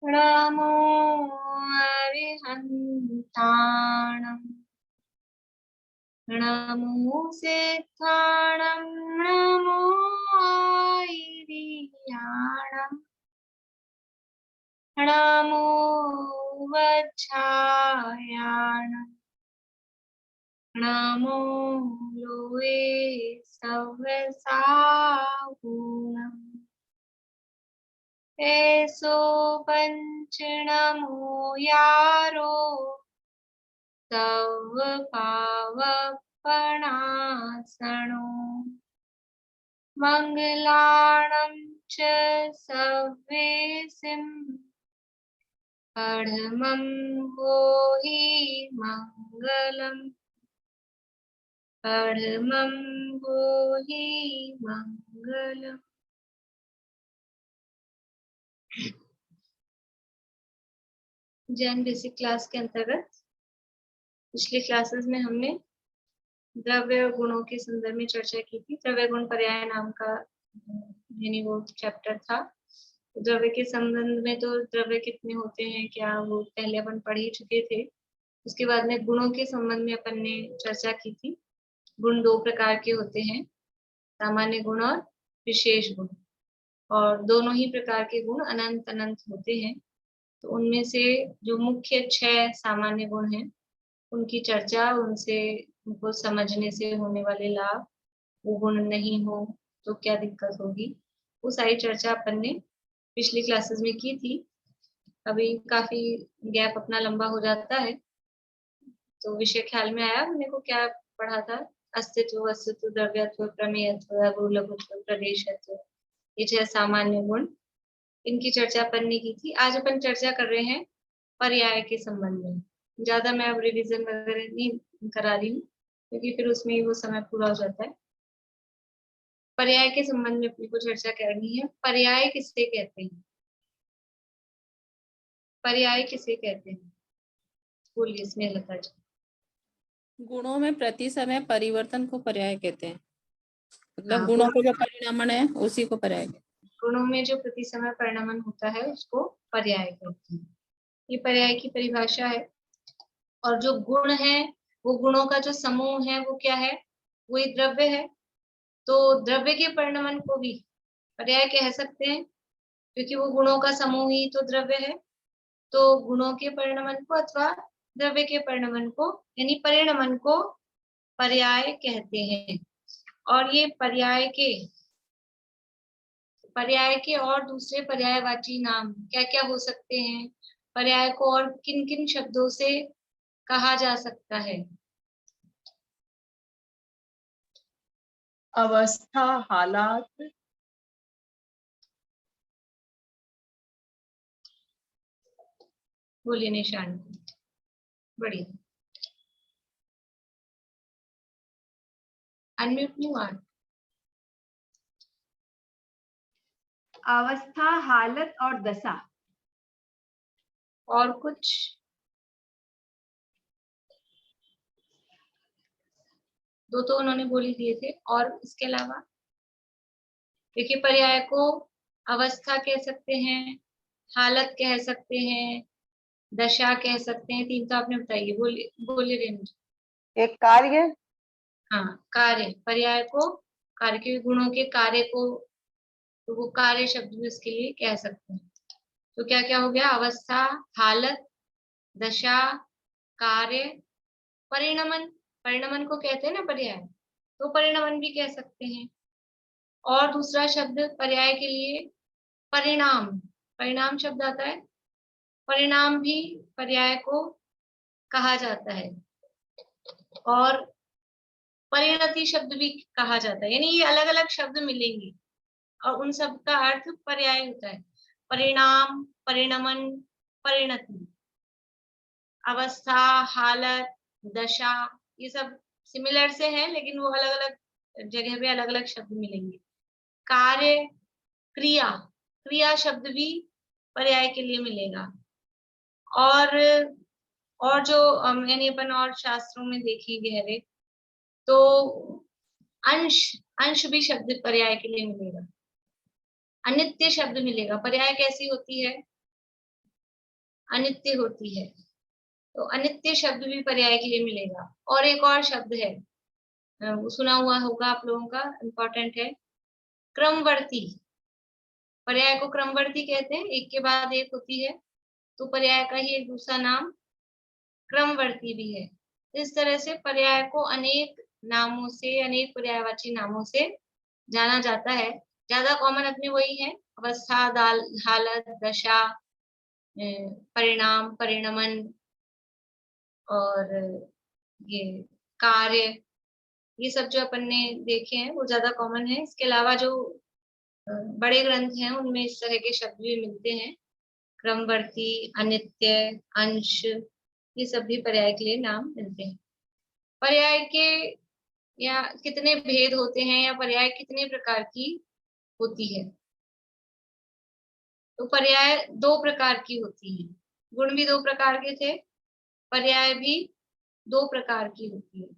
नमो अरिहन्ताणम् नमो सिद्धाणम् नमो आयर्याणम् नमो वज्रायाणम् नमो लोये सव्यसागुणम् एसो पंच नमो यारो तव पावपणासनो मंगलाणं च सव्येसिं परमं गोहि मंगलम् परमं गोहि मंगलम्। जैन बेसिक क्लास के अंतर्गत पिछली क्लासेस में हमने द्रव्य और गुणों के संदर्भ में चर्चा की थी। द्रव्य गुण पर्याय नाम का यानी वो चैप्टर था। द्रव्य के संबंध में तो द्रव्य कितने होते हैं क्या वो पहले अपन पढ़ ही चुके थे। उसके बाद में गुणों के संबंध में अपन ने चर्चा की थी। गुण दो प्रकार के होते हैं, सामान्य गुण और विशेष गुण, और दोनों ही प्रकार के गुण अनंत अनंत होते हैं। तो उनमें से जो मुख्य 6 सामान्य गुण हैं उनकी चर्चा, उनसे उनको समझने से होने वाले लाभ, वो गुण नहीं हो तो क्या दिक्कत होगी, वो सारी चर्चा अपन ने पिछली क्लासेस में की थी। अभी काफी गैप अपना लंबा हो जाता है तो विषय ख्याल में आया हमने को क्या पढ़ा था। अस्तित्व, वस्तुत्व, द्रव्यत्व, प्रमेयत्व, लघुत्व, प्रदेशत्व, ये 6 सामान्य गुण, इनकी चर्चा अपन ने की थी। आज अपन चर्चा कर रहे हैं पर्याय के संबंध में। ज्यादा मैं अब रिवीजन वगैरह नहीं करा रही हूँ क्योंकि फिर उसमें वो समय पूरा हो जाता है। पर्याय के संबंध में अपनी को चर्चा करनी है। पर्याय किसे कहते हैं? पर्याय किसे कहते हैं? बोलिए स्नेहलता जी। गुणों में प्रति समय परिवर्तन को पर्याय कहते हैं। मतलब गुणों को जो परिणामन है उसी को पर्याय कहते हैं। गुणों में जो प्रति समय परिणामन होता है उसको पर्याय कहते हैं। ये पर्याय की परिभाषा है। और जो गुण है वो गुणों का जो समूह है वो क्या है? वही द्रव्य है। तो द्रव्य के परिणामन को भी पर्याय कह सकते हैं क्योंकि वो गुणों का समूह ही तो द्रव्य है। तो गुणों के परिणामन को अथवा द्रव्य के परिणामन को यानी परिणामन को पर्याय कहते हैं। और ये पर्याय के और दूसरे पर्यायवाची नाम क्या क्या हो सकते हैं? पर्याय को और किन किन शब्दों से कहा जा सकता है? अवस्था, हालात, बोलिए निशान। बढ़िया, अनम्यूट नहीं हुआ। अवस्था, हालत और दशा। और कुछ? दो तो उन्होंने बोल ही दिए थे। और इसके अलावा देखिए, पर्याय को अवस्था कह सकते हैं, हालत कह सकते हैं, दशा कह सकते हैं। 3 तो आपने बताइए। बोलिए बोलिए रेणु। एक कार्य, हाँ, कार्य। पर्याय को कार्य के गुणों के कार्य को तो वो कार्य शब्द भी उसके लिए कह सकते हैं। तो क्या क्या हो गया? अवस्था, हालत, दशा, कार्य, परिणमन। परिणमन को कहते हैं ना पर्याय, तो परिणमन भी कह सकते हैं। और दूसरा शब्द पर्याय के लिए परिणाम। परिणाम शब्द आता है, परिणाम भी पर्याय को कहा जाता है। और परिणति शब्द भी कहा जाता है। यानी ये अलग अलग शब्द मिलेंगे और उन सब का अर्थ पर्याय होता है। परिणाम, परिणमन, परिणति, अवस्था, हालत, दशा, ये सब सिमिलर से हैं लेकिन वो अलग अलग जगह पे अलग अलग शब्द मिलेंगे। कार्य, क्रिया, क्रिया शब्द भी पर्याय के लिए मिलेगा। और जो यानी अपन और शास्त्रों में देखी गहरे तो अंश, अंश भी शब्द पर्याय के लिए मिलेगा। अनित्य शब्द मिलेगा। पर्याय कैसी होती है? अनित्य होती है, तो अनित्य शब्द भी पर्याय के लिए मिलेगा। और एक और शब्द है, वो सुना हुआ होगा आप लोगों का, इम्पोर्टेंट है, क्रमवर्ती। पर्याय को क्रमवर्ती कहते हैं, एक के बाद एक होती है, तो पर्याय का ही एक दूसरा नाम क्रमवर्ती भी है। इस तरह से पर्याय को अनेक नामों से, अनेक पर्यायवाची नामों से जाना जाता है। ज्यादा कॉमन अपने वही है, अवस्था, हालत, दशा, परिणाम, परिणमन और ये कार्य, ये सब जो अपन ने देखे हैं वो ज्यादा कॉमन है। इसके अलावा जो बड़े ग्रंथ हैं उनमें इस तरह के शब्द भी मिलते हैं, क्रमवर्ती, अनित्य, अंश, ये सब भी पर्याय के लिए नाम मिलते हैं। पर्याय के या कितने भेद होते हैं, या पर्याय कितने प्रकार की होती है? तो पर्याय दो प्रकार की होती है। गुण भी दो प्रकार के थे, पर्याय भी दो प्रकार की होती है।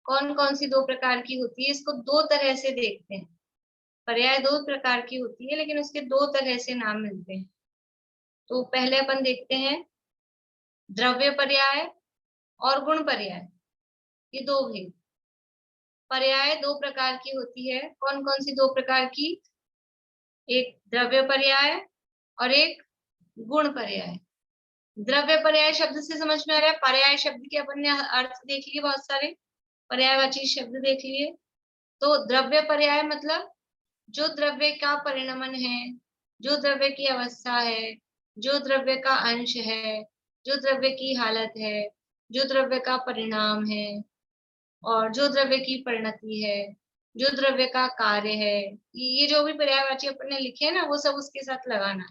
कौन कौन सी दो प्रकार की होती है, इसको दो तरह से देखते हैं। पर्याय दो प्रकार की होती है, लेकिन उसके दो तरह से नाम मिलते हैं। तो पहले अपन देखते हैं द्रव्य पर्याय और गुण पर्याय, ये दो भेद। पर्याय दो प्रकार की होती है, कौन कौन सी दो प्रकार की? एक द्रव्य पर्याय और एक गुण पर्याय। द्रव्य पर्याय शब्द से समझ में आ रहा है, पर्याय शब्द के अपन ने अर्थ देख लिए, बहुत सारे पर्यायवाची शब्द देख लिए। तो द्रव्य पर्याय मतलब जो द्रव्य का परिणमन है, जो द्रव्य की अवस्था है, जो द्रव्य का अंश है, जो द्रव्य की हालत है, जो द्रव्य का परिणाम है, और जो द्रव्य की परिणति है, जो द्रव्य का कार्य है, ये जो भी पर्यायवाची अपन ने लिखे हैं ना, वो सब उसके साथ लगाना,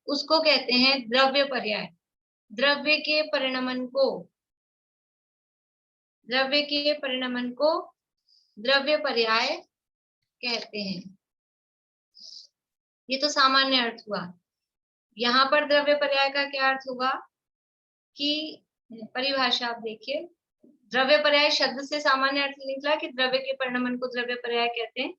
उसको कहते हैं द्रव्य पर्याय। द्रव्य के परिणमन को, द्रव्य के परिणमन को द्रव्य पर्याय कहते हैं। ये तो सामान्य अर्थ हुआ। यहाँ पर द्रव्य पर्याय का क्या अर्थ होगा कि परिभाषा आप देखिए, द्रव्य पर्याय शब्द से सामान्य अर्थ निकला कि द्रव्य के परिणमन को द्रव्य पर्याय कहते हैं,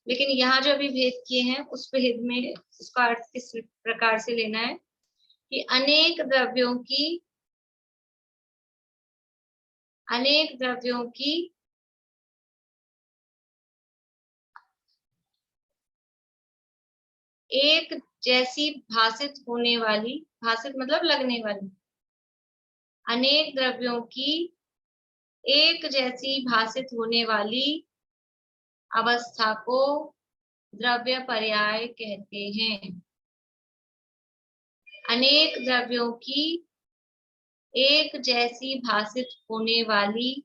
लेकिन यहाँ जो अभी भेद किए हैं उस भेद में उसका अर्थ किस प्रकार से लेना है कि अनेक द्रव्यों की एक जैसी भाषित होने वाली, भाषित मतलब लगने वाली, अनेक द्रव्यों की एक जैसी भाषित होने वाली अवस्था को द्रव्य पर्याय कहते हैं। अनेक द्रव्यों की एक जैसी भाषित होने वाली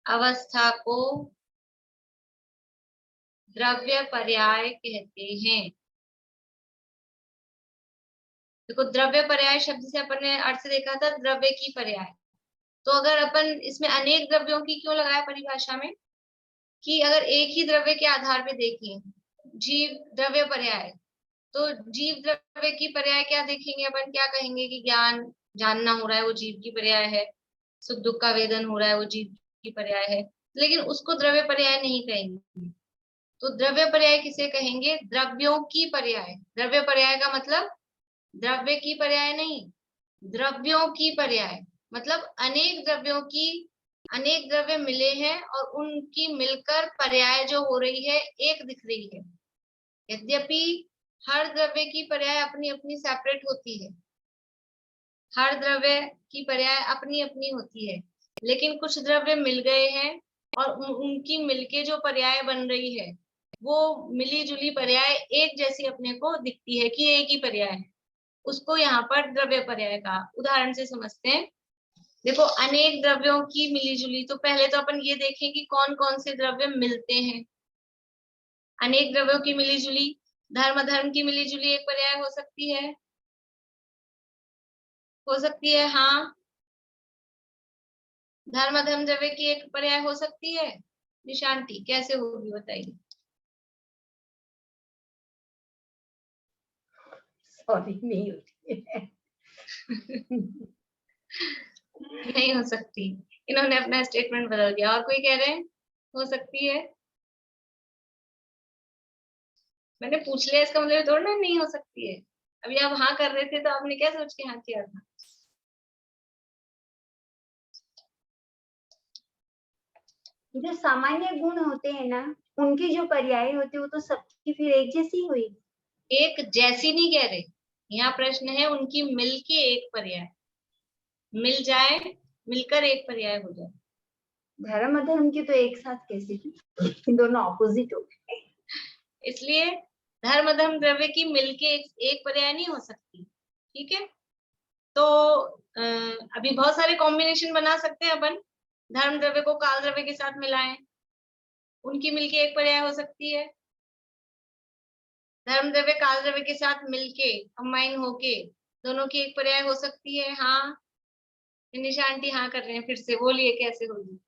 अवस्था को द्रव्य पर्याय कहते हैं। देखो, द्रव्य पर्याय शब्द से अपन ने अर्थ देखा था द्रव्य की पर्याय, तो अगर अपन इसमें अनेक द्रव्यों की क्यों लगाया परिभाषा में, कि अगर एक ही द्रव्य के आधार पे देखें, जीव द्रव्य पर्याय, तो जीव द्रव्य की पर्याय क्या देखेंगे अपन, क्या कहेंगे कि ज्ञान, जानना हो रहा है वो जीव की पर्याय है, सुख दुख का वेदन हो रहा है वो जीव की पर्याय है, लेकिन उसको द्रव्य पर्याय नहीं कहेंगे। तो द्रव्य पर्याय किसे कहेंगे? द्रव्यों की पर्याय। द्रव्य पर्याय का मतलब द्रव्य की पर्याय नहीं, द्रव्यों की पर्याय, मतलब अनेक द्रव्यों की, अनेक द्रव्य मिले हैं और उनकी मिलकर पर्याय जो हो रही है एक दिख रही है। यद्यपि हर द्रव्य की पर्याय अपनी अपनी सेपरेट होती है, हर द्रव्य की पर्याय अपनी अपनी होती है, लेकिन कुछ द्रव्य मिल गए हैं और उनकी मिलके जो पर्याय बन रही है वो मिली जुली पर्याय एक जैसी अपने को दिखती है कि एक ही पर्याय है, उसको यहाँ पर द्रव्य पर्याय का उदाहरण से समझते हैं। देखो, अनेक द्रव्यों की मिलीजुली, तो पहले तो अपन ये देखें कि कौन कौन से द्रव्य मिलते हैं। अनेक द्रव्यों की मिलीजुली, धर्म धर्म की मिलीजुली एक पर्याय हो सकती है, हाँ। धर्म धर्म द्रव्य की एक पर्याय हो सकती है। निशांति कैसे होगी बताइए? सॉरी, नहीं होती है। नहीं हो सकती, इन्होंने अपना स्टेटमेंट बदल दिया। और कोई कह रहे हैं हो सकती है? मैंने पूछ लिया, इसका मतलब थोड़ा ना नहीं हो सकती है। अभी आप हाँ कर रहे थे तो आपने क्या सोच के हाँ किया था? जो सामान्य गुण होते हैं ना, उनकी जो पर्याय होती है वो तो सबकी फिर एक जैसी हुई। एक जैसी नहीं कह रहे, यहाँ प्रश्न है उनकी मिल के एक पर्याय, मिल जाए, मिलकर एक पर्याय हो जाए। धर्म अधर्म की तो एक साथ कैसे की, दोनों ऑपोजिट हो गए। इसलिए धर्म अधर्म द्रव्य की मिलके एक पर्याय नहीं हो सकती। ठीक है, तो अभी बहुत सारे कॉम्बिनेशन बना सकते हैं अपन। धर्म द्रव्य को काल द्रव्य के साथ मिलाएं, उनकी मिलके एक पर्याय हो सकती है। धर्म द्रव्य काल द्रव्य के साथ मिलके कंबाइन होके दोनों की एक पर्याय हो सकती है। हाँ, निशा आंटी हाँ कर रहे हैं, फिर से बोलिए कैसे होगी।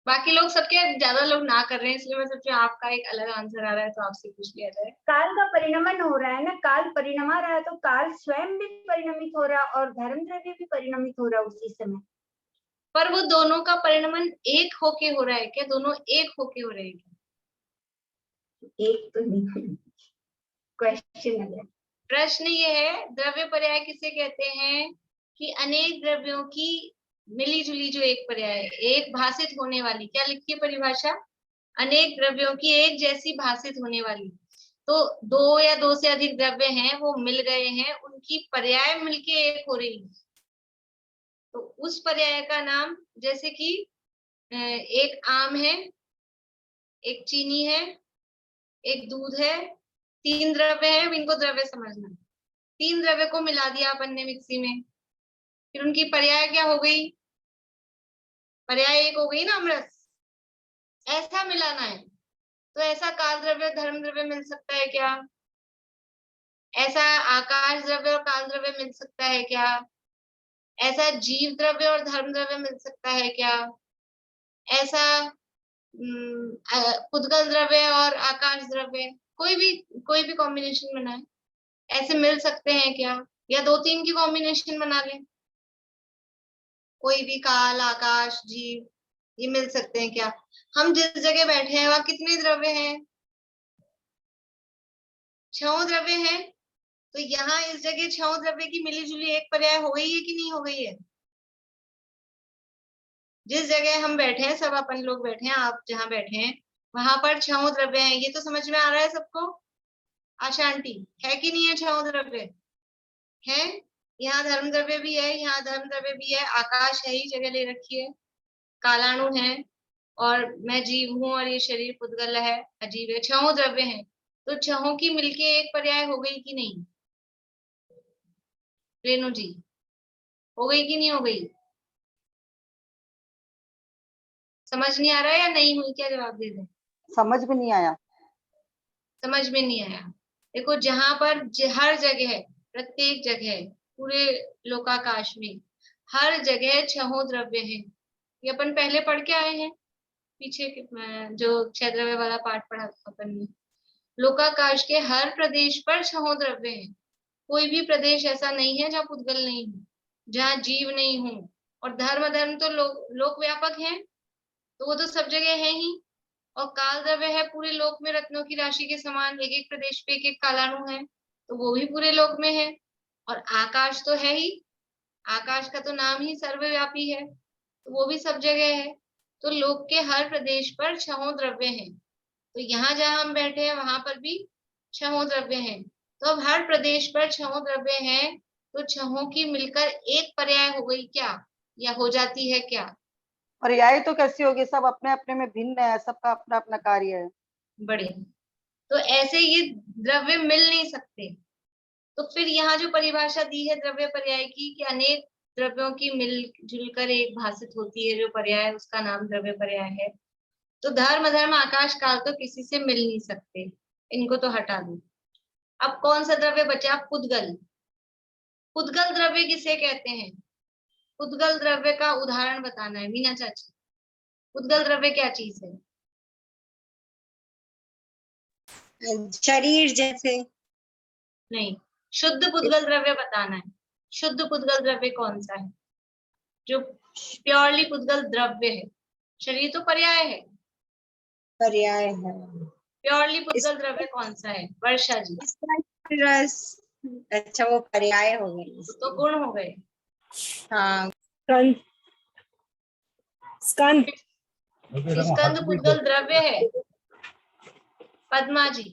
बाकी लोग सबके ज्यादा लोग ना कर रहे हैं, इसलिए मैं सोचा आपका एक अलग आंसर आ रहा है तो आपसे पूछ लिया जाए। काल का परिणमन हो रहा है ना, काल परिणमा रहा है तो काल स्वयं भी परिणमित हो रहा है और धर्म द्रव्य भी परिणमित हो रहा है उसी समय। पर वो दोनों का परिणमन एक होके हो रहा है क्या? दोनों एक होके हो रहे हैं क्या? एक तो नहीं, क्वेश्चन है। प्रश्न ये है, द्रव्य पर्याय किसे कहते हैं कि अनेक द्रव्यों की मिली जुली जो एक पर्याय है, एक भाषित होने वाली। क्या लिखी है परिभाषा? अनेक द्रव्यों की एक जैसी भाषित होने वाली। तो दो या दो से अधिक द्रव्य हैं, वो मिल गए हैं, उनकी पर्याय मिलके एक हो रही है, तो उस पर्याय का नाम, जैसे कि एक आम है, एक चीनी है, एक दूध है, तीन द्रव्य है, इनको द्रव्य समझना। तीन द्रव्य को मिला दिया अपन ने मिक्सी में, फिर उनकी पर्याय क्या हो गई? पर्याय एक हो गई ना, अमरस। ऐसा मिलाना है, तो ऐसा काल द्रव्य धर्म द्रव्य मिल सकता है क्या? ऐसा आकाश द्रव्य और काल द्रव्य मिल सकता है क्या? ऐसा जीव द्रव्य और धर्म द्रव्य मिल सकता है क्या? ऐसा पुद्गल द्रव्य और आकाश द्रव्य, कोई भी कॉम्बिनेशन बनाए, ऐसे मिल सकते हैं क्या? या दो तीन की कॉम्बिनेशन बना लें, कोई भी काल आकाश जीव, ये मिल सकते हैं क्या? हम जिस जगह बैठे हैं वहां कितने द्रव्य हैं? 6 द्रव्य हैं, तो यहाँ इस जगह 6 द्रव्य की मिली जुली एक पर्याय हो गई है कि नहीं हो गई है? जिस जगह हम बैठे हैं, सब अपन लोग बैठे हैं, आप जहाँ बैठे हैं वहां पर 6 द्रव्य हैं, ये तो समझ में आ रहा है सबको? आशा आंटी, है कि नहीं है 6 द्रव्य? है। यहाँ धर्म द्रव्य भी है, यहाँ धर्म द्रव्य भी है, आकाश है ही जगह ले रखी है, कालाणु है, और मैं जीव हूँ और ये शरीर पुद्गल है, अजीब है। 6 द्रव्य हैं, तो 6 की मिलके एक पर्याय हो गई कि नहीं? रेणु जी, हो गई कि नहीं हो गई? समझ नहीं आ रहा है या नहीं हुई? क्या जवाब दे दें? समझ में नहीं आया। समझ में नहीं आया। देखो, जहां पर हर जगह, प्रत्येक जगह, पूरे लोकाकाश में हर जगह 6 द्रव्य हैं, ये अपन पहले पढ़ के आए हैं, पीछे जो 6 द्रव्य वाला पाठ पढ़ा था अपन ने। लोकाकाश के हर प्रदेश पर 6 द्रव्य हैं, कोई भी प्रदेश ऐसा नहीं है जहाँ पुद्गल नहीं हो, जहाँ जीव नहीं हो। और धर्म अधर्म तो लोक व्यापक है, तो वो तो सब जगह है ही। और काल द्रव्य है पूरे लोक में रत्नों की राशि के समान, एक एक प्रदेश पे एक एक कालाणु है, तो वो भी पूरे लोक में है। और आकाश तो है ही, आकाश का तो नाम ही सर्वव्यापी है, तो वो भी सब जगह है। तो लोक के हर प्रदेश पर 6 द्रव्य हैं, तो यहाँ जहाँ हम बैठे हैं वहां पर भी 6 द्रव्य हैं। तो अब हर प्रदेश पर 6 द्रव्य हैं, तो 6 की मिलकर एक पर्याय हो गई क्या, या हो जाती है क्या? पर्याय तो कैसी होगी, सब अपने अपने में भिन्न है, सबका अपना अपना कार्य है। बढ़िया, तो ऐसे ये द्रव्य मिल नहीं सकते। तो फिर यहाँ जो परिभाषा दी है द्रव्य पर्याय की, कि अनेक द्रव्यों की मिलजुल कर एक भाषित होती है जो पर्याय, उसका नाम द्रव्य पर्याय है। तो धर्म अधर्म आकाश काल तो किसी से मिल नहीं सकते, इनको तो हटा दो। अब कौन सा द्रव्य बचा? पुद्गल। पुद्गल द्रव्य किसे कहते हैं? पुद्गल द्रव्य का उदाहरण बताना है मीना चाची। पुद्गल द्रव्य क्या चीज है? शरीर जैसे। नहीं, शुद्ध पुद्गल द्रव्य बताना है। शुद्ध पुद्गल द्रव्य कौन सा है जो प्योरली पुद्गल द्रव्य है? शरीर तो पर्याय है। पर्याय है। प्योरली पुद्गल द्रव्य कौन सा है? वर्षा जी। रस, अच्छा वो पर्याय हो गई। तो गुण हो गए। हाँ, स्कंद स्कंद स्कंद पुद्गल द्रव्य है। पद्मा जी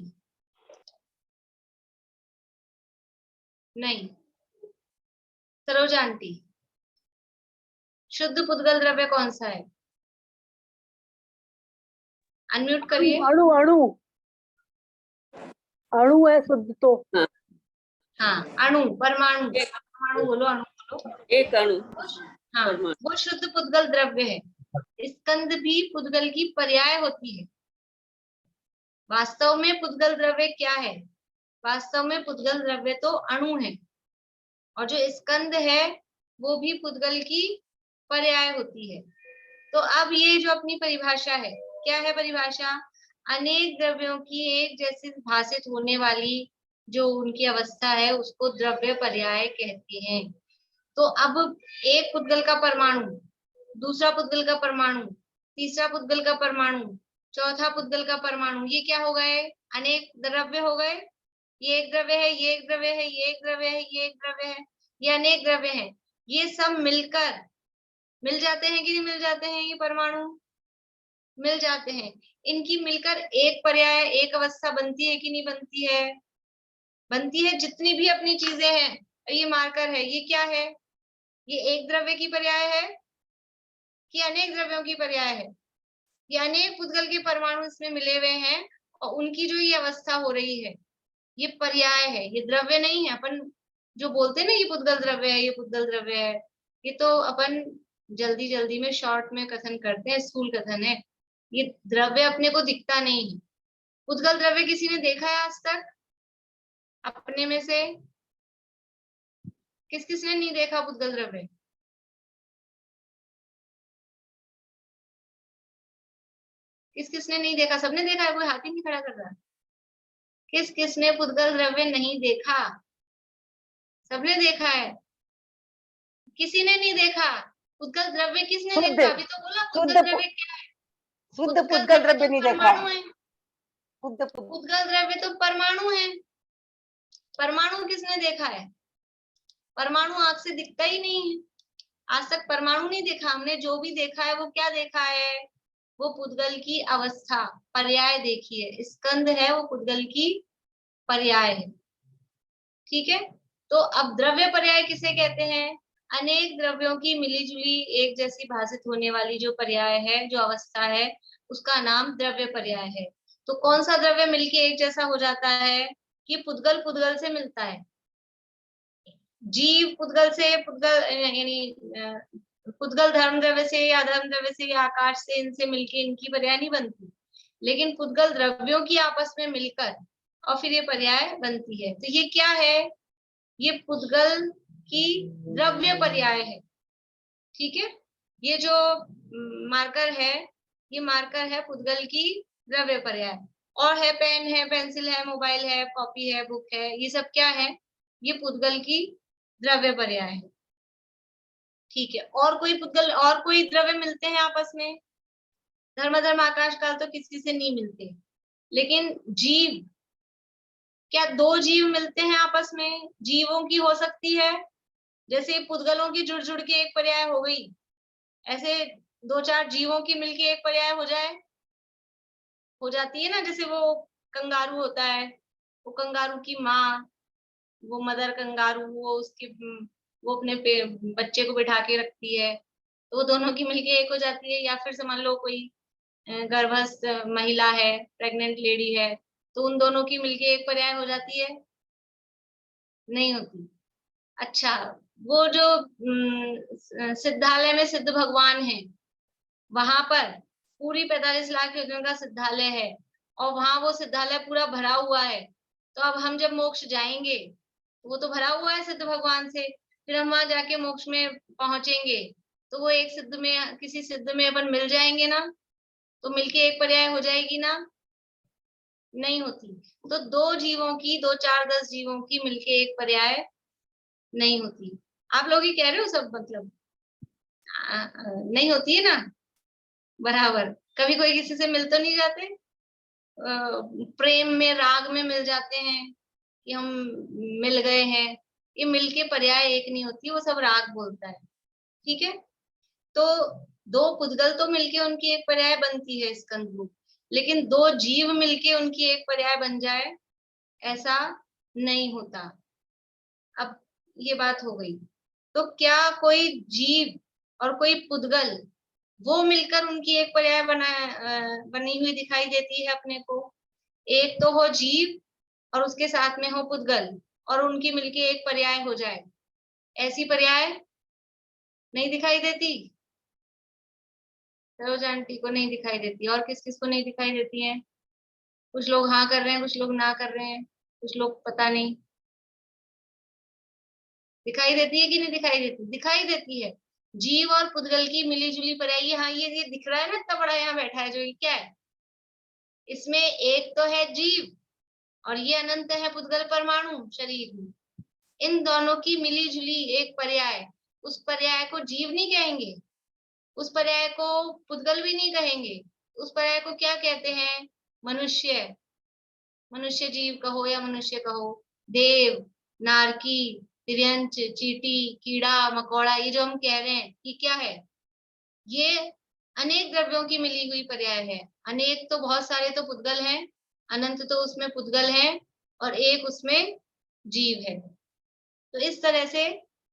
नहीं। सरोजा आंटी, शुद्ध पुद्गल द्रव्य कौन सा है? अनम्यूट करिए। अणु अणु अणु है शुद्ध तो। हाँ, अणु, परमाणु। परमाणु बोलो, अणु बोलो। एक अणु। हाँ, वो शुद्ध पुद्गल द्रव्य है। स्कंद भी पुद्गल की पर्याय होती है। वास्तव में पुद्गल द्रव्य क्या है? वास्तव में पुद्गल द्रव्य तो अणु है, और जो स्कंद है वो भी पुद्गल की पर्याय होती है। तो अब ये जो अपनी परिभाषा है, क्या है परिभाषा? अनेक द्रव्यों की एक जैसी भाषित होने वाली जो उनकी अवस्था है उसको द्रव्य पर्याय कहते हैं। तो अब एक पुद्गल का परमाणु, दूसरा पुद्गल का परमाणु, तीसरा पुद्गल का परमाणु, चौथा पुद्गल का परमाणु, ये क्या हो गए? अनेक द्रव्य हो गए। ये एक द्रव्य है, ये एक द्रव्य है, ये एक द्रव्य है, ये एक द्रव्य है, ये अनेक द्रव्य है। ये सब मिलकर मिल जाते हैं कि नहीं मिल जाते हैं? ये परमाणु मिल जाते हैं। इनकी मिलकर एक पर्याय, एक अवस्था बनती है कि नहीं बनती है? बनती है। जितनी भी अपनी चीजें हैं, ये मार्कर है, ये क्या है? ये एक द्रव्य की पर्याय है कि अनेक द्रव्यों की पर्याय है? ये अनेक पुद्गल के परमाणु इसमें मिले हुए हैं और उनकी जो ये अवस्था हो रही है ये पर्याय है, ये द्रव्य नहीं है। अपन जो बोलते हैं ना ये पुद्गल द्रव्य है, ये पुद्गल द्रव्य है, ये तो अपन जल्दी जल्दी में शॉर्ट में कथन करते हैं, स्कूल कथन है। ये द्रव्य अपने को दिखता नहीं है। पुद्गल द्रव्य किसी ने देखा है आज तक अपने में से? किस किसने नहीं देखा पुद्गल द्रव्य? किस किसने नहीं देखा? सबने देखा है, कोई हाथ ही नहीं खड़ा कर रहा। किस किसने पुद्गल द्रव्य नहीं देखा? सबने देखा है। किसी ने नहीं देखा पुद्गल द्रव्य? किसने शुद्ध देखा? अभी तो बोला पुद्गल शुद्ध द्रव्य क्या है? शुद्ध पुद्गल द्रव्य तो नहीं देखा परमाणु है। है। शुद्ध पुद्गल द्रव्य तो परमाणु है। परमाणु किसने देखा है? परमाणु आंख से दिखता ही नहीं है। आज तक परमाणु नहीं देखा हमने। जो भी देखा है वो क्या देखा है? वो पुद्गल की अवस्था, पर्याय देखी है। स्कंद है वो पुद्गल की पर्याय है। ठीक है, तो अब द्रव्य पर्याय किसे कहते हैं? अनेक द्रव्यों की मिलीजुली एक जैसी भाषित होने वाली जो पर्याय है, जो अवस्था है, उसका नाम द्रव्य पर्याय है। तो कौन सा द्रव्य मिलके एक जैसा हो जाता है? कि पुद्गल पुद्गल से मिलता है। जीव पुद्गल से, पुद्गल यानी पुद्गल धर्म द्रव्य से या धर्म द्रव्य से या आकाश से, इनसे मिलके इनकी पर्याय नहीं बनती। लेकिन पुद्गल द्रव्यों की आपस में मिलकर और फिर ये पर्याय बनती है। तो ये क्या है? ये पुद्गल की द्रव्य पर्याय है। ठीक है, ये जो मार्कर है, ये मार्कर है पुद्गल की द्रव्य पर्याय। और है पेन है, पेंसिल है, मोबाइल है, कॉपी है, बुक है, ये सब क्या है? ये पुद्गल की द्रव्य पर्याय है। ठीक है, और कोई पुद्गल, और कोई द्रव्य मिलते हैं आपस में? धर्म धर्म आकाश काल तो किसी से नहीं मिलते। लेकिन जीव, क्या दो जीव मिलते हैं आपस में? जीवों की हो सकती है, जैसे पुद्गलों की जुड़ जुड़ के एक पर्याय हो गई, ऐसे दो चार जीवों की मिलके एक पर्याय हो जाए, हो जाती है ना। जैसे वो कंगारू होता है, वो कंगारू की माँ, वो मदर कंगारू, वो उसके वो अपने बच्चे को बिठा के रखती है, तो वो दोनों की मिलके एक हो जाती है। या फिर समझ लो कोई गर्भस्थ महिला है, प्रेग्नेंट लेडी है, तो उन दोनों की मिलके एक पर्याय हो जाती है? नहीं होती। अच्छा, वो जो सिद्धालय में सिद्ध भगवान है, वहां पर पूरी 45 लाख योजनों का सिद्धालय है और वहां वो सिद्धालय पूरा भरा हुआ है। तो अब हम जब मोक्ष जाएंगे तो वो तो भरा हुआ है सिद्ध भगवान से, फिर हम वहां जाके मोक्ष में पहुंचेंगे तो वो एक सिद्ध में, किसी सिद्ध में अपन मिल जाएंगे ना, तो मिलके एक पर्याय हो जाएगी ना? नहीं होती। तो दो जीवों की, 2 4 10 जीवों की मिलके एक पर्याय नहीं होती। आप लोग ही कह रहे हो सब, मतलब नहीं होती है ना बराबर। कभी कोई किसी से मिल तो नहीं जाते? प्रेम में, राग में मिल जाते हैं कि हम मिल गए हैं, ये मिलके पर्याय एक नहीं होती, वो सब राग बोलता है। ठीक है, तो दो पुद्गल तो मिलके उनकी एक पर्याय बनती है स्कंद रूप, लेकिन दो जीव मिलके उनकी एक पर्याय बन जाए ऐसा नहीं होता। अब ये बात हो गई, तो क्या कोई जीव और कोई पुद्गल वो मिलकर उनकी एक पर्याय बनी हुई दिखाई देती है अपने को? एक तो हो जीव और उसके साथ में हो पुद्गल और उनकी मिलके एक पर्याय हो जाए, ऐसी पर्याय नहीं दिखाई देती? सरोजा आंटी को नहीं दिखाई देती, और किस किस को नहीं दिखाई देती है? कुछ लोग हाँ कर रहे हैं, कुछ लोग ना कर रहे हैं, कुछ लोग पता नहीं। दिखाई देती है कि नहीं दिखाई देती? दिखाई देती है। जीव और पुद्गल की मिली जुली पर्याय, हाँ ये दिख रहा है ना, इतना बड़ा यहाँ बैठा है जो, ये क्या है? इसमें एक तो है जीव और ये अनंत है पुद्गल परमाणु शरीर में। इन दोनों की मिली जुली एक पर्याय, उस पर्याय को जीव नहीं कहेंगे, उस पर्याय को पुद्गल भी नहीं कहेंगे, उस पर्याय को क्या कहते हैं? मनुष्य। मनुष्य जीव कहो या मनुष्य कहो, देव, नारकी, तिर्यंच, चींटी, कीड़ा मकोड़ा, ये जो हम कह रहे हैं ये क्या है? ये अनेक द्रव्यों की मिली हुई पर्याय है। अनेक तो बहुत सारे तो पुद्गल हैं, अनंत तो उसमें पुद्गल है और एक उसमें जीव है। तो इस तरह से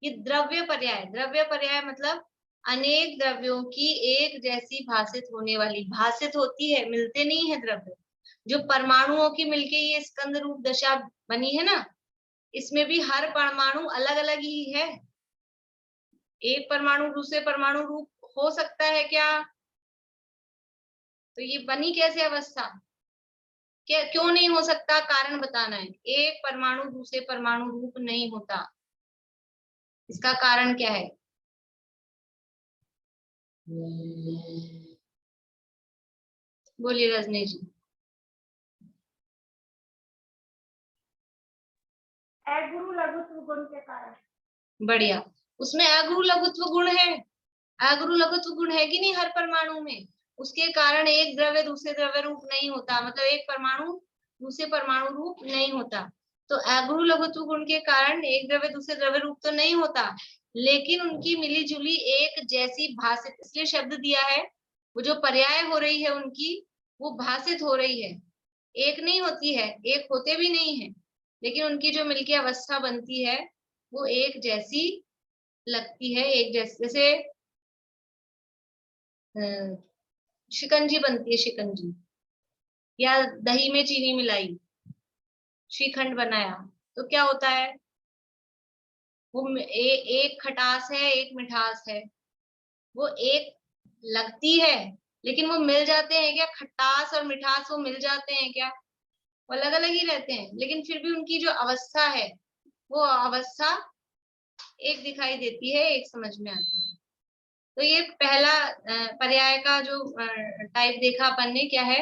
ये द्रव्य पर्याय मतलब अनेक द्रव्यों की एक जैसी भाषित होने वाली, भाषित होती है, मिलते नहीं है द्रव्य। जो परमाणुओं की मिलके ये स्कंद रूप दशा बनी है ना, इसमें भी हर परमाणु अलग अलग ही है। एक परमाणु दूसरे परमाणु रूप हो सकता है क्या? तो ये बनी कैसे अवस्था? क्या क्यों नहीं हो सकता? कारण बताना है। एक परमाणु दूसरे परमाणु रूप नहीं होता, इसका कारण क्या है? बोलिए रजनी जी। अगुरु लघुत्व गुण के कारण। बढ़िया, उसमें अगुरु लघुत्व गुण है। अगुरु लघुत्व गुण है कि नहीं हर परमाणु में? उसके कारण एक द्रव्य दूसरे द्रव्य रूप नहीं होता, मतलब एक परमाणु दूसरे परमाणु रूप नहीं होता। तो अगुरु लघुत्व गुण के कारण एक द्रव्य दूसरे द्रव्य रूप तो नहीं होता, लेकिन उनकी मिली जुली एक जैसी भाषित, इसलिए शब्द दिया है, वो जो पर्याय हो रही है उनकी, वो भाषित हो रही है, एक नहीं होती है, एक होते भी नहीं है, लेकिन उनकी जो मिलके अवस्था बनती है वो एक जैसी लगती है। एक जैसे शिकंजी बनती है, शिकंजी, या दही में चीनी मिलाई, श्रीखंड बनाया, तो क्या होता है? वो एक खटास है, एक मिठास है, वो एक लगती है, लेकिन वो मिल जाते हैं क्या? खटास और मिठास वो मिल जाते हैं क्या? वो अलग अलग ही रहते हैं, लेकिन फिर भी उनकी जो अवस्था है वो अवस्था एक दिखाई देती है, एक समझ में आती है। तो ये पहला पर्याय का जो टाइप देखा अपन ने, क्या है?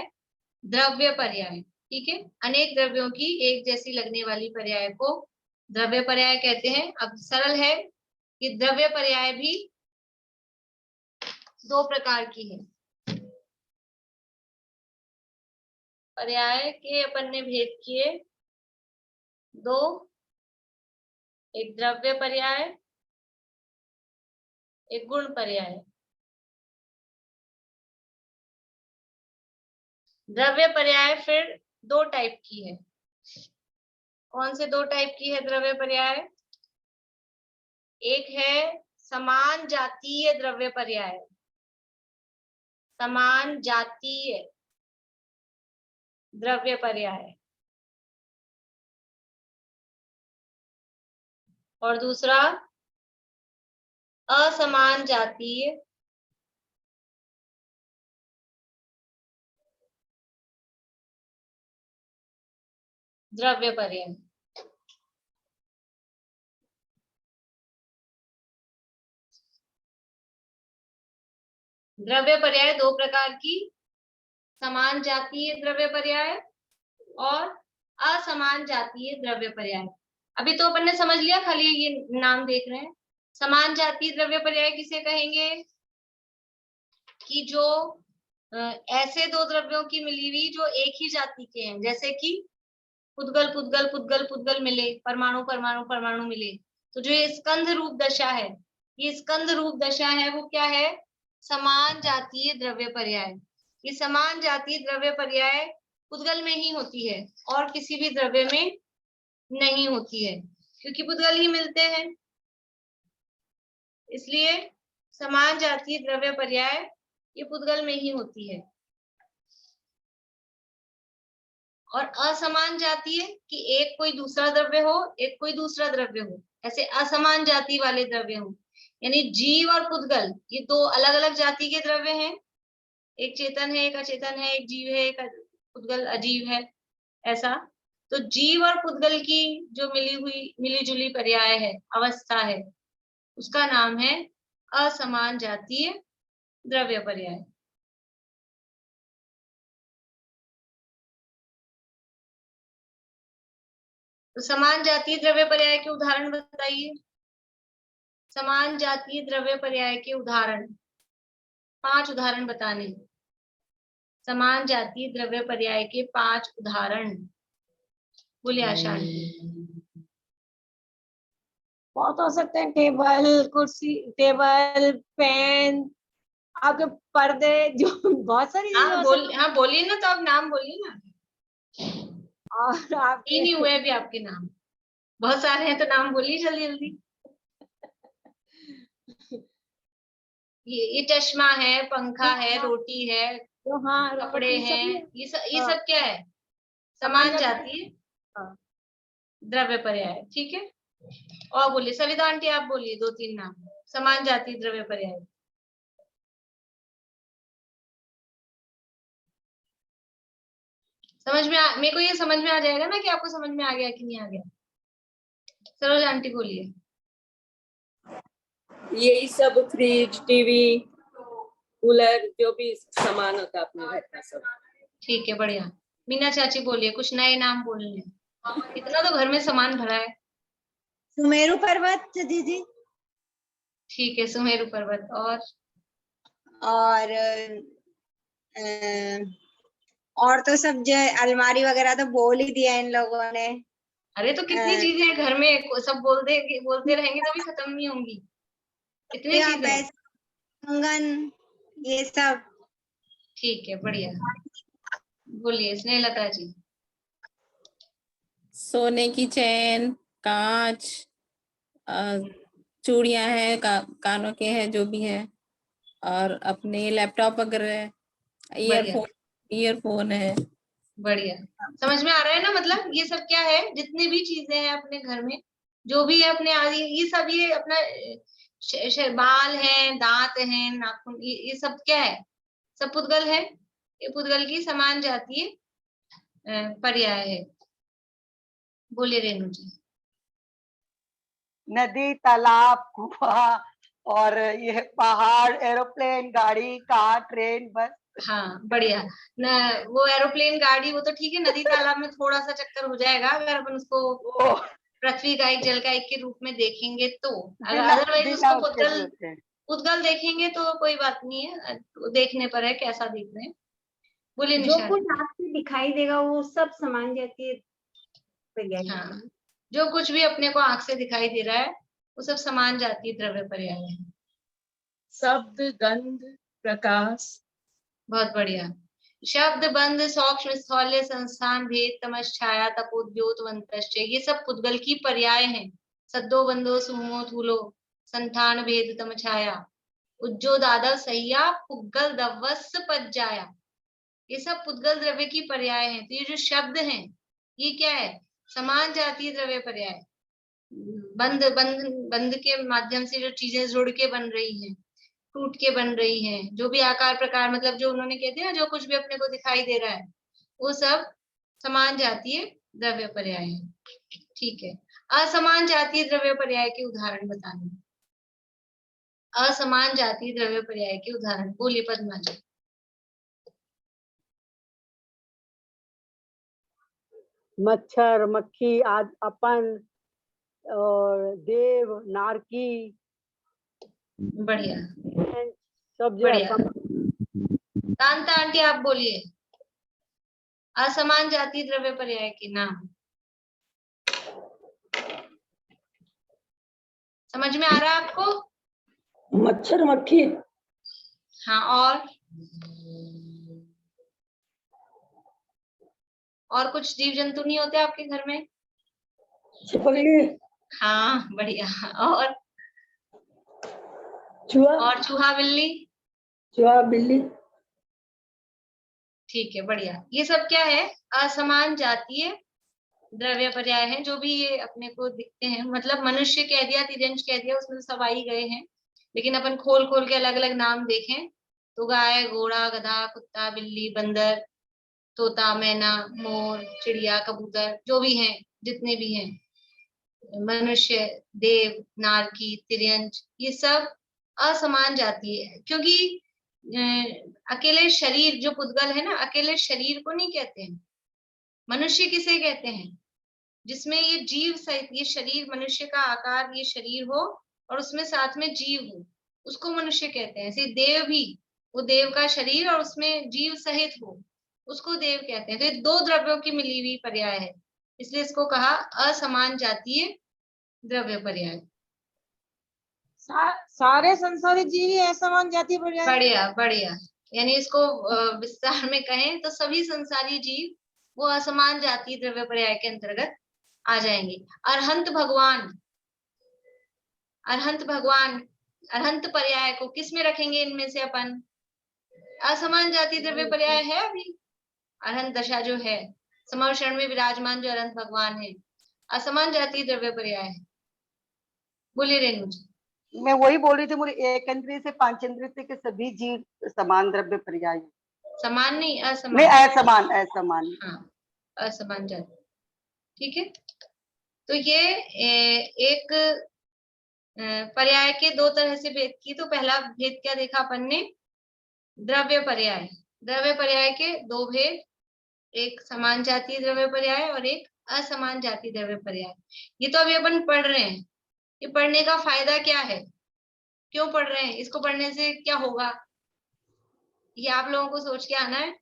द्रव्य पर्याय। ठीक है, अनेक द्रव्यों की एक जैसी लगने वाली पर्याय को द्रव्य पर्याय कहते हैं। अब सरल है कि द्रव्य पर्याय भी दो प्रकार की है। पर्याय के अपन ने भेद किए दो, एक द्रव्य पर्याय, एक गुण पर्याय। द्रव्य पर्याय फिर दो टाइप की है। कौन से दो टाइप की है द्रव्य पर्याय? एक है समान जातीय द्रव्य पर्याय, समान जातीय द्रव्य पर्याय, और दूसरा असमान जातीय द्रव्य पर्याय। द्रव्य पर्याय दो प्रकार की, समान जातीय द्रव्य पर्याय और असमान जातीय द्रव्य पर्याय। अभी तो अपन ने समझ लिया, खाली ये नाम देख रहे हैं। समान जातीय द्रव्य पर्याय किसे कहेंगे? कि जो ऐसे दो द्रव्यों की मिली हुई जो एक ही जाति के हैं, जैसे कि पुद्गल पुद्गल पुद्गल पुद्गल मिले, परमाणु परमाणु परमाणु मिले, तो जो ये स्कंध रूप दशा है, ये स्कंध रूप दशा है, वो क्या है? समान जातीय द्रव्य पर्याय। ये समान जातीय द्रव्य पर्याय पुद्गल में ही होती है और किसी भी द्रव्य में नहीं होती है, क्योंकि पुद्गल ही मिलते हैं, इसलिए समान जातीय द्रव्य पर्याय ये पुद्गल में ही होती है। और असमान जातीय कि एक कोई दूसरा द्रव्य हो, एक कोई दूसरा द्रव्य हो, ऐसे असमान जाति वाले द्रव्य हो, यानी जीव और पुद्गल ये दो अलग अलग जाति के द्रव्य हैं, एक चेतन है, एक अचेतन है, एक जीव है, एक पुद्गल अजीव है, ऐसा। तो जीव और पुद्गल की जो मिली जुली पर्याय है, अवस्था है, उसका नाम है असमान जातीय द्रव्य पर्याय। तो समान जातीय द्रव्य पर्याय के उदाहरण बताइए। समान जातीय द्रव्य पर्याय के उदाहरण, 5 उदाहरण बताने। समान जातीय द्रव्य पर्याय के 5 उदाहरण, बोलिए आशा। बहुत हो सकते हैं, टेबल, कुर्सी, टेबल, पेन, आपके पर्दे, जो बहुत सारी चीजें हो सकती हाँ बोलिए ना, तो आप नाम बोलिए ना। हैं। और आपके नहीं हुए भी आपके नाम, बहुत सारे हैं, तो नाम बोलिए जल्दी जल्दी। ये चश्मा है, पंखा है, रोटी है, तो हाँ, कपड़े रोटी हैं, सभी ये हाँ। सब क्या है? समान समान जातीय जातीय हाँ। द्रव्य पर्याय, ठीक है। और बोलिए सविता आंटी, आप बोलिए 2-3 नाम समान जातीय द्रव्य पर्याय। मेरे को ये समझ में आ जाएगा ना कि आपको समझ में आ गया कि नहीं आ गया। सरोज आंटी बोलिए। यही सब, फ्रिज, टीवी, कूलर, जो भी सामान होता है अपने घर का सब। ठीक है, बढ़िया। मीना चाची बोलिए, कुछ नए नाम बोलने। इतना तो घर में सामान भरा है। सुमेरु पर्वत दीदी। ठीक है, सुमेरु पर्वत। और तो सब जो अलमारी वगैरह तो बोल ही दिया इन लोगों ने। अरे तो कितनी चीजें हैं घर में, सब बोलते रहेंगे तो भी खत्म नहीं होंगी, कितनी चीजें। कंगन, ये सब। ठीक है, बढ़िया। बोलिए स्नेहलता जी। सोने की चैन, कांच, चूड़ियां हैं, कानों के हैं, जो भी है, और अपने लैपटॉप वगैरह, ईयरफोन है। बढ़िया, समझ में आ रहा है ना? मतलब ये सब क्या है, जितनी भी चीजें हैं अपने घर में, जो भी है अपने आदि, ये सब, ये अपना बाल है, दांत है, नाखून, ये सब क्या है? सब पुद्गल है। ये पुद्गल की समान जातीय पर्याय है। बोलिए रेणु जी। नदी, तालाब, कुआं, और ये पहाड़, एरोप्लेन, गाड़ी, कार, ट्रेन, बस। हाँ, बढ़िया। वो एरोप्लेन, गाड़ी, वो तो ठीक है, नदी तालाब में थोड़ा सा चक्कर हो जाएगा अगर अपन उसको पृथ्वी का एक, जल का एक के रूप में देखेंगे तो। अगर अदरवाइज उसको पुद्गल देखेंगे तो कोई बात नहीं है, देखने पर है कैसा देख रहे हैं। बोलिए जो निशा। कुछ आपको दिखाई देगा वो सब समान जातीय पर्याय। हाँ, जो कुछ भी अपने को आंख से दिखाई दे रहा है वो सब समान जातीय द्रव्य पर्याय है। शब्द, गंध, प्रकाश। बहुत बढ़िया। शब्द, बंध, सूक्ष्म स्थौल्य, संस्थान, भेद, तमस, छाया, तपोद्योत, वंतश्च, ये सब पुद्गल की पर्याय हैं। सद्दो, बंधो, सुमो, थूलो, संठान, भेद, तम, छाया, उज्जो, दादव, सहिया, पुद्गल, दवस, पज्जाया, ये सब पुद्गल द्रव्य की पर्याय हैं। तो ये जो शब्द हैं ये क्या है? समान जातीय द्रव्य पर्याय। बंध बंध बंध के माध्यम से जो चीजें जुड़ के बन रही हैं, टूट के बन रही हैं, जो भी आकार प्रकार, मतलब जो उन्होंने कहते हैं ना, जो कुछ भी अपने को दिखाई दे रहा है वो सब समान जातीय द्रव्य पर्याय है। ठीक है, असमान जातीय द्रव्य पर्याय के उदाहरण बताने। असमान जातीय द्रव्य पर्याय के उदाहरण बोलिए पद्मा जी। मच्छर, मक्खी, अपन, और देव, नारकी। बढ़िया, सब जो बढ़िया। कांता आंटी आप बोलिए असमान जाति द्रव्य पर्याय के नाम। समझ में आ रहा है आपको? मच्छर मक्खी। हाँ, और कुछ जीव जंतु नहीं होते आपके घर में? छिपकली। हाँ बढ़िया। और चूहा। चूहा बिल्ली। चूहा बिल्ली। ठीक है, बढ़िया। ये सब क्या है? असमान जातीय द्रव्य पर्याय हैं, जो भी ये अपने को दिखते हैं। मतलब मनुष्य कह दिया, तिर्यंश कह दिया, उसमें सब आ ही गए हैं। लेकिन अपन खोल खोल के अलग अलग नाम देखें तो गाय, घोड़ा, गधा, कुत्ता, बिल्ली, बंदर, तोता, मैना, मोर, चिड़िया, कबूतर, जो भी हैं, जितने भी हैं, मनुष्य, देव, नारकी, तिर्यंश, ये सब असमान जाति है। क्योंकि अकेले शरीर जो पुद्गल है ना, अकेले शरीर को नहीं कहते हैं। मनुष्य किसे कहते हैं? जिसमें ये जीव सहित, ये शरीर, मनुष्य का आकार, ये शरीर हो और उसमें साथ में जीव हो, उसको मनुष्य कहते हैं। ऐसे देव भी, वो देव का शरीर और उसमें जीव सहित हो, उसको देव कहते हैं। तो ये दो द्रव्यों की मिली हुई पर्याय है, इसलिए इसको कहा असमान जातीय द्रव्य पर्याय। सारे संसारित जीव ही असमान जाति पर्याय। बढ़िया बढ़िया। यानी इसको विस्तार में कहें तो सभी संसारी जीव वो असमान जाति द्रव्य पर्याय के अंतर्गत आ जाएंगे। अरहंत भगवान, अरहंत भगवान, अरहंत पर्याय को किस में रखेंगे? इनमें से अपन असमान जाति द्रव्य पर्याय है। अभी अरहंत दशा जो है, समवक्षण में विराजमान जो अरहंत भगवान है, असमान जाति द्रव्य पर्याय है। बोलिए रेणु जी। मैं वही बोल रही थी, मुझे एक इंद्रिय से पांच इंद्रिय तक के सभी जीव समान द्रव्य पर्याय हैं। समान नहीं, असमान। नहीं, असमान, असमान। हाँ, असमान जाति। ठीक है, तो ये एक पर्याय के दो तरह से भेद की। तो पहला भेद क्या देखा अपन ने? द्रव्य पर्याय। द्रव्य पर्याय के दो भेद, एक समान जातीय द्रव्य पर्याय और एक असमान जातीय द्रव्य पर्याय। ये तो अभी अपन पढ़ रहे हैं। ये पढ़ने का फायदा क्या है? क्यों पढ़ रहे हैं? इसको पढ़ने से क्या होगा, ये आप लोगों को सोच के आना है।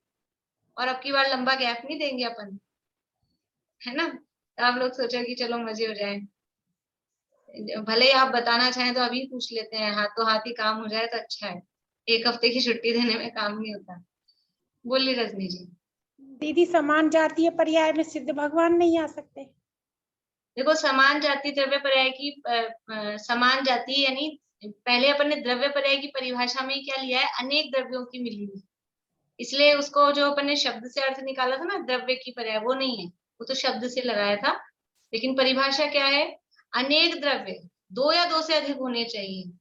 और अब की बार लंबा गैप नहीं देंगे अपन, है ना? तो आप लोग सोचो कि चलो मजे हो जाए। भले ही आप बताना चाहें तो अभी पूछ लेते हैं, हाथों हाथ ही काम हो जाए तो अच्छा है। एक हफ्ते की छुट्टी देने में काम नहीं होता। बोलिए रजनी जी। दीदी समान जातीय पर्याय में सिद्ध भगवान नहीं आ सकते? देखो, समान जाति द्रव्य पर्याय की समान जाति यानी पहले अपन ने द्रव्य पर्याय की परिभाषा में क्या लिया है? अनेक द्रव्यों की मिली हुई। इसलिए उसको जो अपन ने शब्द से अर्थ निकाला था ना, द्रव्य की पर्याय, वो नहीं है, वो तो शब्द से लगाया था। लेकिन परिभाषा क्या है? अनेक द्रव्य, दो या दो से अधिक होने चाहिए।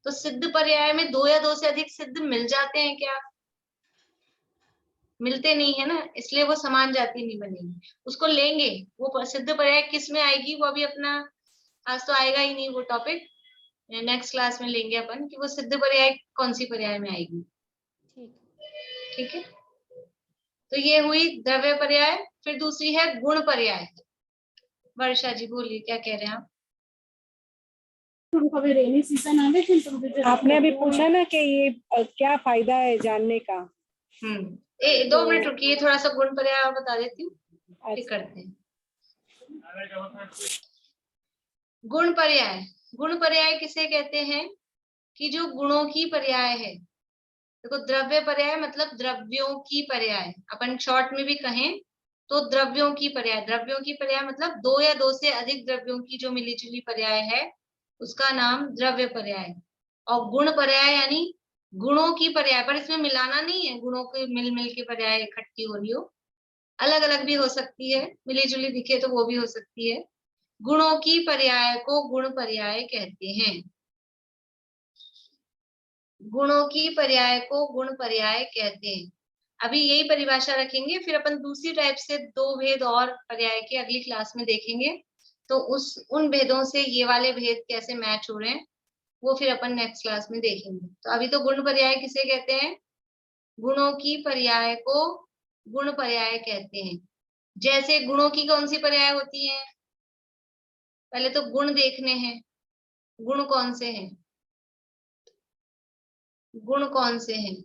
तो सिद्ध पर्याय में दो या दो से अधिक सिद्ध मिल जाते हैं क्या? मिलते नहीं है ना, इसलिए वो समान जाति नहीं बनेगी। उसको लेंगे, वो सिद्ध पर्याय किस में आएगी वो अभी अपना आज तो आएगा ही नहीं वो टॉपिक, नेक्स्ट क्लास में लेंगे अपन कि वो सिद्ध पर्याय कौन सी पर्याय में आएगी। ठीक है, तो ये हुई द्रव्य पर्याय। फिर दूसरी है गुण पर्याय। वर्षा जी बोलिए, क्या कह रहे हैं आप? आपने अभी पूछा ना कि ये क्या फायदा है जानने का। 2 मिनट रुकिए, थोड़ा सा गुण पर्याय और बता देती हूँ, फिर करते हैं। गुण पर्याय, गुण पर्याय किसे कहते हैं? कि जो गुणों की पर्याय है। देखो, द्रव्य पर्याय मतलब द्रव्यों की पर्याय, अपन शॉर्ट में भी कहें तो द्रव्यों की पर्याय। द्रव्यों की पर्याय मतलब दो या दो से अधिक द्रव्यों की जो मिली जुली पर्याय है, उसका नाम द्रव्य पर्याय। और गुण पर्याय यानी गुणों की पर्याय, पर इसमें मिलाना नहीं है, गुणों के मिल मिल के पर्याय इकट्ठी हो रही हो, अलग अलग भी हो सकती है, मिली जुली दिखे तो वो भी हो सकती है। गुणों की पर्याय को गुण पर्याय कहते हैं। गुणों की पर्याय को गुण पर्याय कहते हैं। अभी यही परिभाषा रखेंगे, फिर अपन दूसरी टाइप से दो भेद और पर्याय के अगली क्लास में देखेंगे। तो उन भेदों से ये वाले भेद कैसे मैच हो रहे हैं वो फिर अपन नेक्स्ट क्लास में देखेंगे। तो अभी तो गुण पर्याय किसे कहते हैं? गुणों की पर्याय को गुण पर्याय कहते हैं। जैसे गुणों की कौन सी पर्याय होती है? पहले तो गुण देखने हैं, गुण कौन से हैं? गुण कौन से हैं?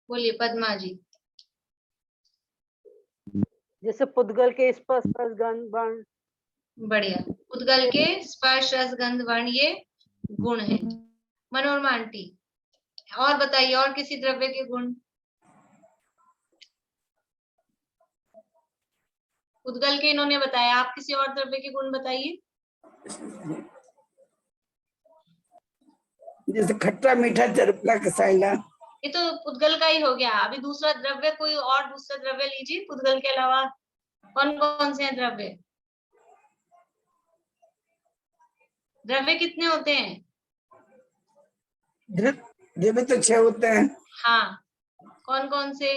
बोलिए पद्मा जी। जैसे पुद्गल के स्पर्श रस गंध वर्ण। बढ़िया। उद्गल के स्पर्श रस गंध वर्ण ये गुण है। मनोरमा आंटी और बताइए और किसी द्रव्य के गुण। उद्गल के इन्होंने बताया, आप किसी और द्रव्य के गुण बताइए। जैसे खट्टा मीठा चरपला कसाइला। ये तो पुद्गल का ही हो गया। अभी दूसरा द्रव्य, कोई और दूसरा द्रव्य लीजिए पुद्गल के अलावा। कौन कौन से हैं द्रव्य? द्रव्य कितने होते हैं? द्रव्य तो 6 होते हैं। हाँ, कौन कौन से?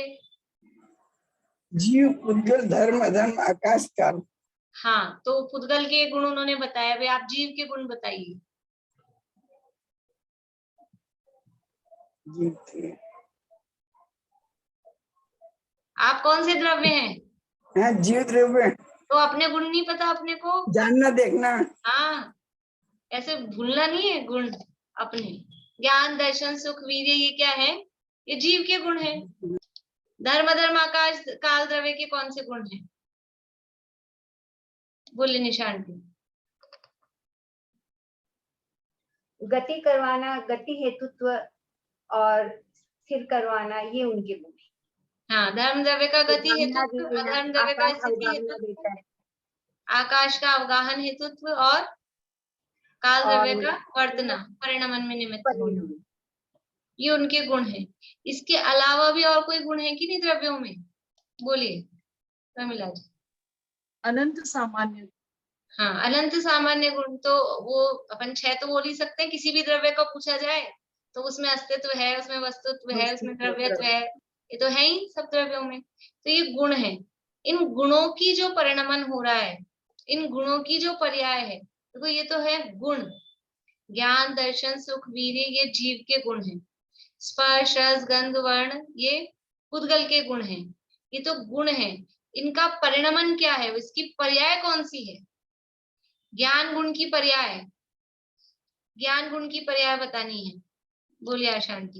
जीव, पुद्गल, धर्म, अधर्म, आकाश, काल। हाँ, तो पुद्गल के गुण उन्होंने बताया। भाई आप जीव के गुण बताइए। जीव के आप कौन से द्रव्य हैं? हाँ, जीव द्रव्य। तो अपने गुण नहीं पता अपने को? जानना देखना। हाँ, ऐसे भूलना नहीं है गुण अपने। ज्ञान दर्शन सुख वीर्य ये क्या है? ये जीव के गुण हैं। धर्म अधर्म आकाश काल द्रव्य के कौन से गुण हैं? बोले निशान की। गति करवाना, गति हेतुत्व और स्थिर करवाना, ये उनके गुण हैं। हाँ, धर्म द्रव्य का गति उदाहरण हेतुत्व, देना, अधर्म द्रव्य का आकाश स्थिति अवगाहना हेतुत्व, देता है। आकाश का अवगाहन हेतुत्व और काल द्रव्य और का वर्तना परिणमन में निमित्त होना, परिणाम। ये उनके गुण हैं। इसके अलावा भी और कोई गुण है कि नहीं द्रव्यों में? बोलिए प्रमिला जी। अनंत सामान्य। हाँ, अनंत सामान्य गुण तो वो अपन 6 तो बोल ही सकते हैं। किसी भी द्रव्य को पूछा जाए तो उसमें अस्तित्व है, उसमें वस्तुत्व है, उसमें द्रव्यत्व है, ये तो है ही सब द्रव्यों में। तो ये गुण है। इन गुणों की जो परिणमन हो रहा है, इन गुणों की जो पर्याय है, तो ये तो है गुण। ज्ञान दर्शन सुख वीर्य ये जीव के गुण हैं। स्पर्श रस गंध वर्ण ये पुद्गल के गुण हैं। ये तो गुण है। इनका परिणमन क्या है, इसकी पर्याय कौन सी है? ज्ञान गुण की पर्याय, ज्ञान गुण की पर्याय बतानी है। बोलिए आशांति।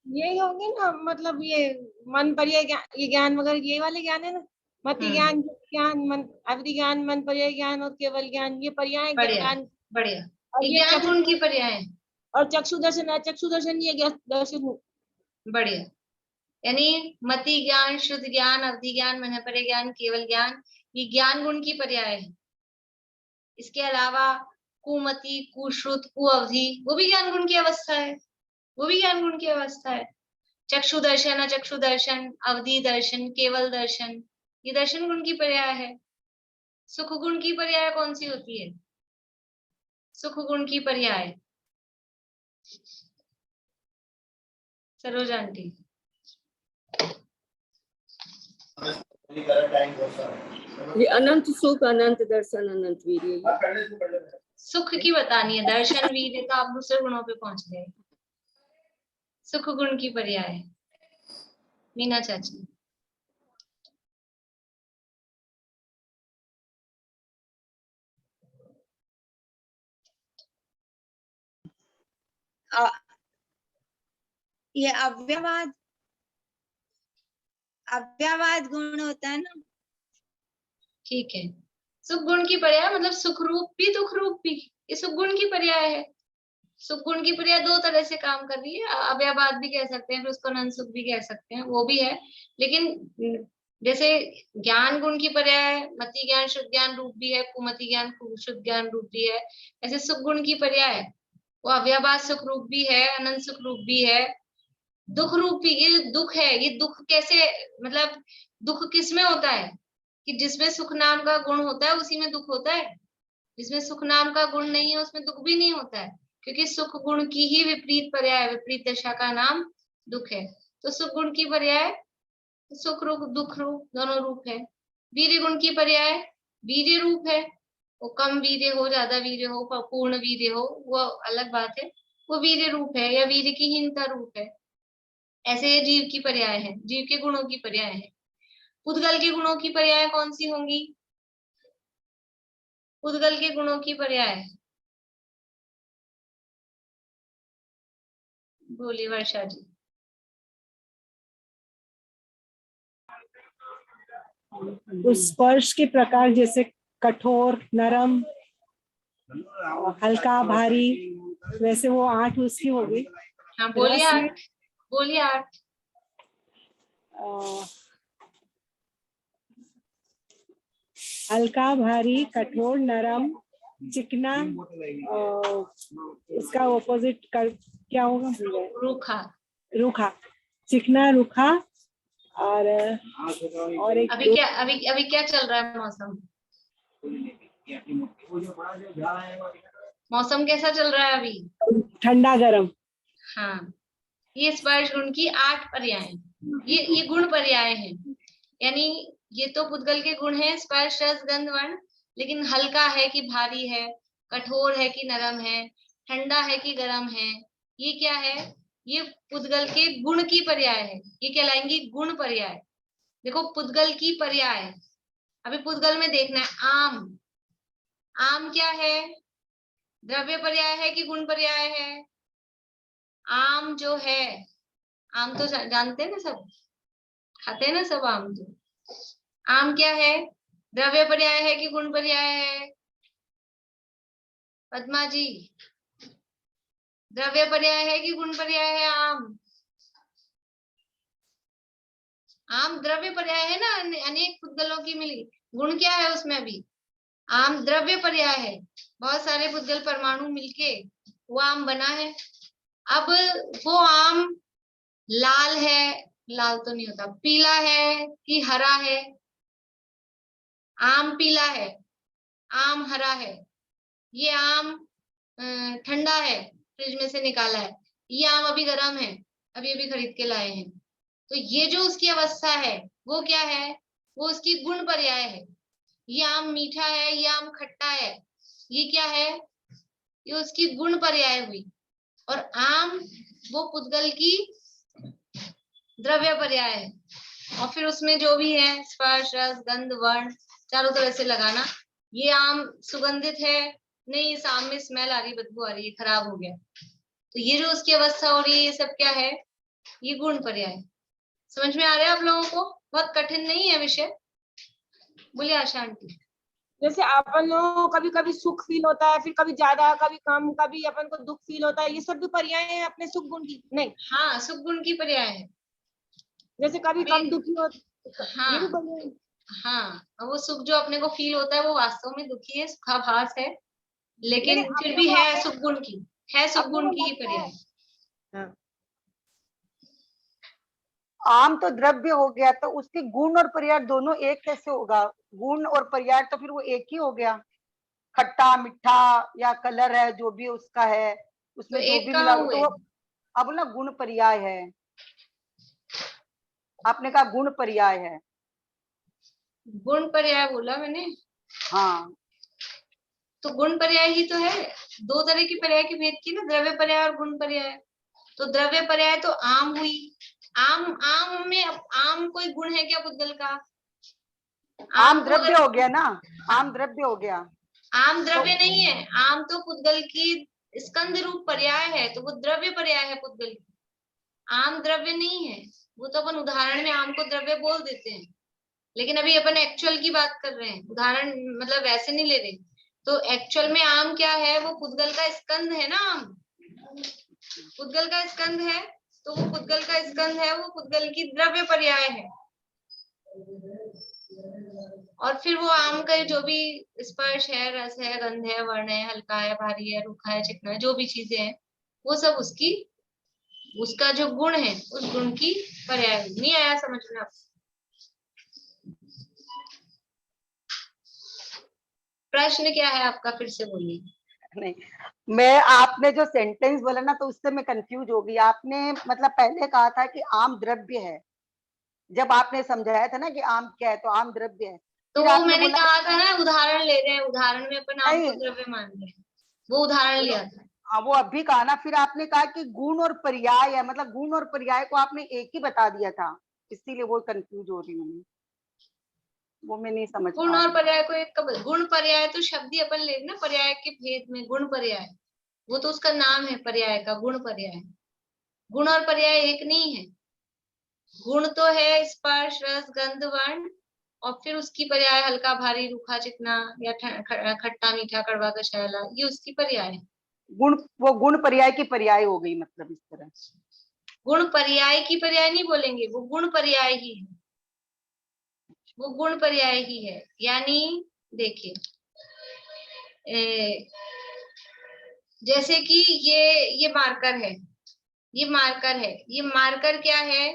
यही होंगे ना, मतलब ये मन पर्याय ये ज्ञान वगैरह ये वाले ज्ञान है ना। मति ज्ञान, ज्ञान, मन अवधि ज्ञान, मन पर्याय ज्ञान और केवल ज्ञान, ये पर्याय ज्ञान। बढ़िया। और ये ज्ञान गुण की पर्याय है। और चक्षु दर्शन है, चक्षु दर्शन ये दर्शन। बढ़िया। यानी मति ज्ञान, शुद्ध ज्ञान, अवधि ज्ञान, मन पर्याय ज्ञान, केवल ज्ञान, ये ज्ञान गुण की पर्याय है। इसके अलावा कुमति, कुश्रुत, कुअवधि वो भी ज्ञान गुण की अवस्था है, वो भी ज्ञान गुण की अवस्था है। चक्षु दर्शन, अचक्षु दर्शन, अवधि दर्शन, केवल दर्शन, ये दर्शन गुण की पर्याय है। सुख गुण की पर्याय कौन सी होती है? सुख गुण की पर्याय सरोजा आंटी। ये अनंत सुख, अनंत दर्शन, अनंत वीर्य। सुख की बतानी है, दर्शन वीर्य तो आप दूसरे गुणों पे पहुंच गए। सुख गुण की पर्याय है। मीना चाची। ये अव्यवाद, अव्यवाद गुण होता है ना। ठीक है। सुख गुण की पर्याय मतलब सुख रूप भी दुख रूप भी, ये सुख गुण की पर्याय है। सुख गुण की पर्याय 2 तरह से काम कर रही है। अव्यवाद भी कह सकते हैं, फिर उसको नन सुख भी कह सकते हैं, वो भी है। लेकिन जैसे ज्ञान गुण की पर्याय मति ज्ञान शुद्ध ज्ञान रूप भी है, कुमति ज्ञान शुद्ध ज्ञान रूप भी है। ऐसे सुख गुण की पर्याय वो अव्यवाद सुख रूप भी है, अनंत सुख रूप भी है, दुख रूप भी। ये दुख है, ये दुख कैसे, मतलब दुख किसमें होता है कि जिसमें सुख नाम का गुण होता है उसी में दुख होता है। जिसमें सुख नाम का गुण नहीं है उसमें दुख भी नहीं होता है, क्योंकि सुख गुण की ही विपरीत पर्याय, विपरीत दशा का नाम दुख है। तो सुख गुण की पर्याय सुख रूप दुख रूप दोनों रूप है। वीर्य गुण की पर्याय वीर्य रूप है। वो कम वीर्य हो, ज्यादा वीर्य हो, पूर्ण वीर्य हो, वो अलग बात है, वो वीर्य रूप है, या वीर्य की हीनता रूप है। ऐसे ये जीव की पर्याय है, जीव के गुणों की पर्याय है। पुद्गल के गुणों की पर्याय कौन सी होंगी? पुद्गल के गुणों की पर्याय बोलिए वर्षा जी। उस स्पर्श के प्रकार जैसे कठोर, नरम, हल्का, भारी, वैसे वो 8 उसकी होगी। हाँ बोलिए रस में, 8, बोलिए 8। हल्का, भारी, कठोर, नरम, चिकना, इसका ऑपोजिट क्या होगा? रूखा। रूखा, चिकना, रूखा, और एक अभी क्या चल रहा है मौसम? मौसम कैसा चल रहा है अभी? ठंडा, गरम। हाँ, ये स्पर्श गुण की 8 पर्याय, ये गुण पर्याय हैं। यानी ये तो पुद्गल के गुण हैं, स्पर्श रस गंध वर्ण, लेकिन हल्का है कि भारी है, कठोर है कि नरम है, ठंडा है कि गर्म है, ये क्या है? ये पुद्गल के गुण की पर्याय है। ये कहलाएंगी गुण पर्याय। देखो पुद्गल की पर्याय, अभी पुद्गल में देखना है। आम, आम क्या है? द्रव्य पर्याय है कि गुण पर्याय है? आम जो है, आम तो जानते हैं ना सब, खाते हैं ना सब आम। तो आम क्या है? द्रव्य पर्याय है कि गुण पर्याय है? पद्मा जी, द्रव्य पर्याय है कि गुण पर्याय है? आम द्रव्य पर्याय है ना, अनेक पुद्गलों की मिली। गुण क्या है उसमें? अभी आम द्रव्य पर्याय है, बहुत सारे पुद्गल परमाणु मिलके वो आम बना है। अब वो आम लाल है, लाल तो नहीं होता, पीला है कि हरा है? आम पीला है, आम हरा है। ये आम ठंडा है, फ्रिज में से निकाला है। ये आम अभी गर्म है, अभी अभी खरीद के लाए हैं। तो ये जो उसकी अवस्था है वो क्या है? वो उसकी गुण पर्याय है। ये आम मीठा है, ये आम खट्टा है, ये क्या है? ये उसकी गुण पर्याय हुई। और आम वो पुद्गल की द्रव्य पर्याय है। और फिर उसमें जो भी है स्पर्श रस गंध वर्ण चारों तरह से लगाना। ये आम सुगंधित है, नहीं इस आम में स्मेल आ रही, बदबू आ रही है, खराब हो गया। तो ये जो उसकी अवस्था हो रही है, ये सब क्या है? ये गुण पर्याय। समझ में आ रहा है आप लोगों को? बहुत कठिन नहीं है विषय। बोलिए आशा आंटी। जैसे अपन लोगों को कभी कभी सुख फील होता है, फिर कभी ज्यादा, कभी कम, कभी अपन को दुख फील होता है, ये सब भी पर्याय है अपने सुख गुण की? नहीं, हाँ सुख गुण की पर्याय है। जैसे कभी कम दुखी हो, हाँ ये भी पर्याय है। हाँ, वो सुख जो अपने को फील होता है वो वास्तव में दुखी है, सुखाभास है, लेकिन फिर भी है सुख गुण की, है सुख गुण की ही पर्याय। हाँ। आम तो द्रव्य हो गया, तो उसके गुण और पर्याय दोनों एक कैसे होगा? गुण और पर्याय तो फिर वो एक ही हो गया। खट्टा मीठा या कलर है जो भी उसका है, उसमें तो जो एक भी कहाँ मिला हुए? तो अब ना गुण पर्याय है। आपने कहा गुण पर्याय है। गुण पर्याय बोला मैंने। हाँ, तो गुण पर्याय ही तो है। दो तरह की पर्याय की भेद की ना, द्रव्य पर्याय और गुण पर्याय। तो द्रव्य पर्याय तो आम हुई। आम में आम कोई गुण है क्या पुद्गल का? आम द्रव्य हो गया ना, आम द्रव्य हो गया। आम द्रव्य नहीं है, आम तो पुद्गल की स्कंद रूप पर्याय है, तो वो द्रव्य पर्याय है पुद्गल की। आम द्रव्य नहीं है, वो तो अपन उदाहरण में आम को द्रव्य बोल देते हैं, लेकिन अभी अपन एक्चुअल की बात कर रहे हैं, उदाहरण मतलब वैसे नहीं ले रहे। तो एक्चुअल में आम क्या है? वो पुद्गल का स्कंद है ना। आम पुद्गल का स्कंद है, तो वो पुद्गल का स्कंद है, वो पुद्गल की द्रव्य पर्याय है। और फिर वो आम का जो भी स्पर्श है, रस है, गंध है, वर्ण है, हल्का है, भारी है, रूखा है, चिकना है, जो भी चीजें हैं वो सब उसकी, उसका जो गुण है उस गुण की पर्याय। नहीं आया समझ में आपको? प्रश्न क्या है आपका? फिर से बोलिए। नहीं, मैं आपने जो सेंटेंस बोला ना तो उससे मैं कंफ्यूज हो गई। आपने मतलब पहले कहा था कि आम द्रव्य है, जब आपने समझाया था ना कि आम क्या है, तो आम द्रव्य है। तो फिर वो आपने मैंने बोला कहा था ना, उदाहरण ले रहे हैं, उदाहरण में अपन आम को नहीं, द्रव्य मान रहे हैं, वो उदाहरण लिया था। हाँ वो अभी कहा ना, फिर आपने कहा कि गुण और पर्याय है, मतलब गुण और पर्याय को आपने एक ही बता दिया था, इसीलिए वो कंफ्यूज हो रही हूँ, वो मैं नहीं समझ गुण पा और रही। पर्याय को एक कब? गुण पर्याय तो शब्द ही अपन ले ना, पर्याय के भेद में गुण पर्याय, वो तो उसका नाम है पर्याय का, गुण पर्याय। गुण और पर्याय एक नहीं है। गुण तो है स्पर्श, रस, गंध, वर्ण, और फिर उसकी पर्याय हल्का, भारी, रूखा, चिकना, या खट्टा, मीठा, कड़वा, कषैला, ये उसकी पर्याय है। गुण, वो गुण पर्याय की पर्याय हो गई, मतलब इस तरह। गुण पर्याय की पर्याय नहीं बोलेंगे, वो गुण पर्याय ही है, वो गुण पर्याय ही है। यानी देखिए, जैसे कि ये मार्कर है, ये मार्कर है, ये मार्कर क्या है,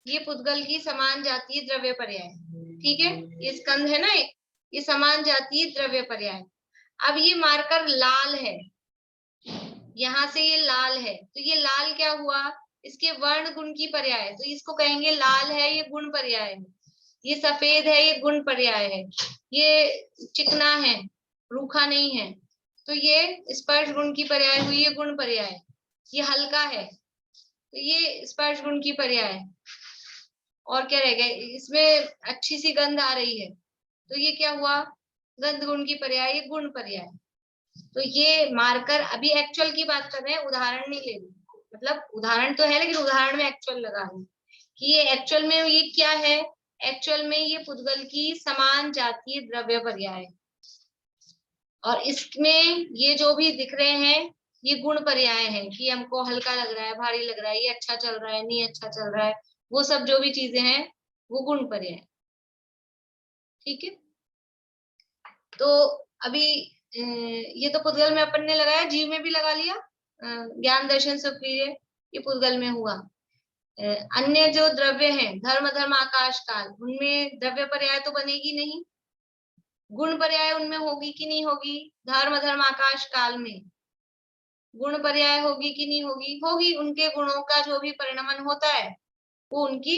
ये पुद्गल की समान जातीय द्रव्य पर्याय, ठीक है, ये स्कंध है ना, ये समान जातीय द्रव्य पर्याय। अब ये मार्कर लाल है, यहाँ से ये लाल है, तो ये लाल क्या हुआ, इसके वर्ण गुण की पर्याय, तो इसको कहेंगे लाल है, ये गुण पर्याय है। ये सफेद है, ये गुण पर्याय है। ये चिकना है, रूखा नहीं है, तो ये स्पर्श गुण की पर्याय हुई, ये गुण पर्याय। ये हल्का है, तो ये स्पर्श गुण की पर्याय। और क्या रह गया, इसमें अच्छी सी गंध आ रही है, तो ये क्या हुआ, गंध गुण की पर्याय, ये गुण पर्याय। तो ये मार्कर, अभी एक्चुअल की बात कर रहे हैं, उदाहरण नहीं ले रहे, मतलब उदाहरण तो है लेकिन उदाहरण में एक्चुअल लगा रहे हैं कि ये एक्चुअल में ये क्या है, एक्चुअल में ये पुद्गल की समान जातीय द्रव्य पर्याय है। और इसमें ये जो भी दिख रहे हैं ये गुण पर्याय है, कि हमको हल्का लग रहा है, भारी लग रहा है, ये अच्छा चल रहा है, नहीं अच्छा चल रहा है, वो सब जो भी चीजें हैं वो गुण पर्याय, ठीक है। तो अभी ये तो पुद्गल में अपन ने लगाया, जीव में भी लगा लिया, ज्ञान दर्शन सुप्रिय, ये पुद्गल में हुआ। अन्य जो द्रव्य हैं, धर्म, धर्म, आकाश, काल, उनमें द्रव्य पर्याय तो बनेगी नहीं, गुण पर्याय उनमें होगी कि नहीं होगी, धर्म, धर्म, आकाश, काल में गुण पर्याय होगी कि नहीं होगी, होगी। उनके गुणों का जो भी परिणमन होता है वो उनकी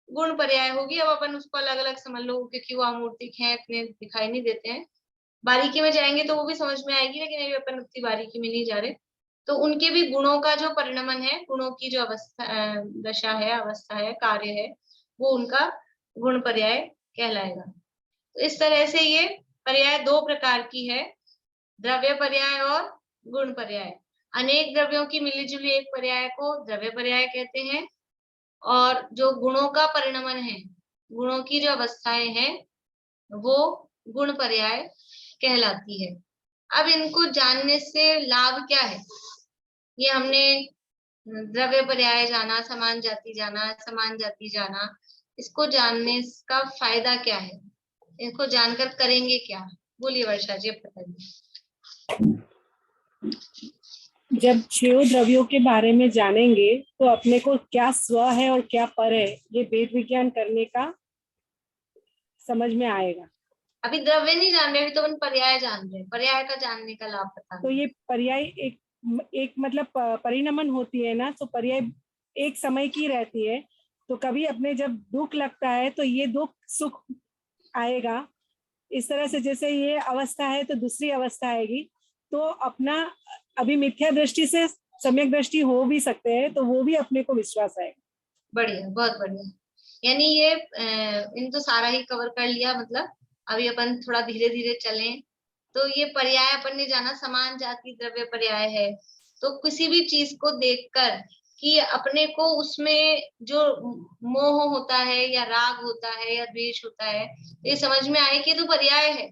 गुण पर्याय होगी। अब अपन उसको अलग अलग समझ लो, क्योंकि वो अमूर्तिक हैं, इतने दिखाई नहीं देते हैं, बारीकी में जाएंगे तो वो भी समझ में आएगी, लेकिन अभी अपन उतनी बारीकी में नहीं जा रहे। तो उनके भी गुणों का जो परिणमन है, गुणों की जो अवस्था, दशा है, अवस्था है, कार्य है, वो उनका गुण पर्याय कहलाएगा। तो इस तरह से ये पर्याय दो प्रकार की है, द्रव्य पर्याय और गुण पर्याय। अनेक द्रव्यों की मिलीजुली एक पर्याय को द्रव्य पर्याय कहते हैं, और जो गुणों का परिणमन है, गुणों की जो अवस्थाएं हैं, वो गुण पर्याय कहलाती है। अब इनको जानने से लाभ क्या है, ये हमने द्रव्य पर्याय जाना, समान जाति जाना, समान जाति जाना, इसको जानने का फायदा क्या है, इनको जानकर करेंगे क्या, बोलिए वर्षा जी, बताइए। जब 6 द्रव्यों के बारे में जानेंगे तो अपने को क्या स्व है और क्या पर है, ये वेद विज्ञान करने का समझ में आएगा। अभी द्रव्य नहीं जान रहे, अभी तो अपन पर्याय जान रहे हैं, पर्याय का जानने का लाभ पता। तो ये पर्याय एक मतलब परिणमन होती है ना, तो पर्याय एक समय की रहती है, तो कभी अपने जब दुख लगता है तो ये दुख सुख आएगा, इस तरह से जैसे ये अवस्था है तो दूसरी अवस्था आएगी, तो अपना अभी मिथ्या दृष्टि से सम्यक दृष्टि हो भी सकते हैं, तो वो भी अपने को विश्वास आएगा। बढ़िया, बहुत बढ़िया। यानी ये इन तो सारा ही कवर कर लिया, मतलब अभी अपन थोड़ा धीरे धीरे चलें। तो ये पर्याय अपन ने जाना, समान जाति द्रव्य पर्याय है। तो किसी भी चीज को देखकर कि अपने को उसमें जो मोह होता है या राग होता है या द्वेष होता है, ये समझ में आए कि तो पर्याय है,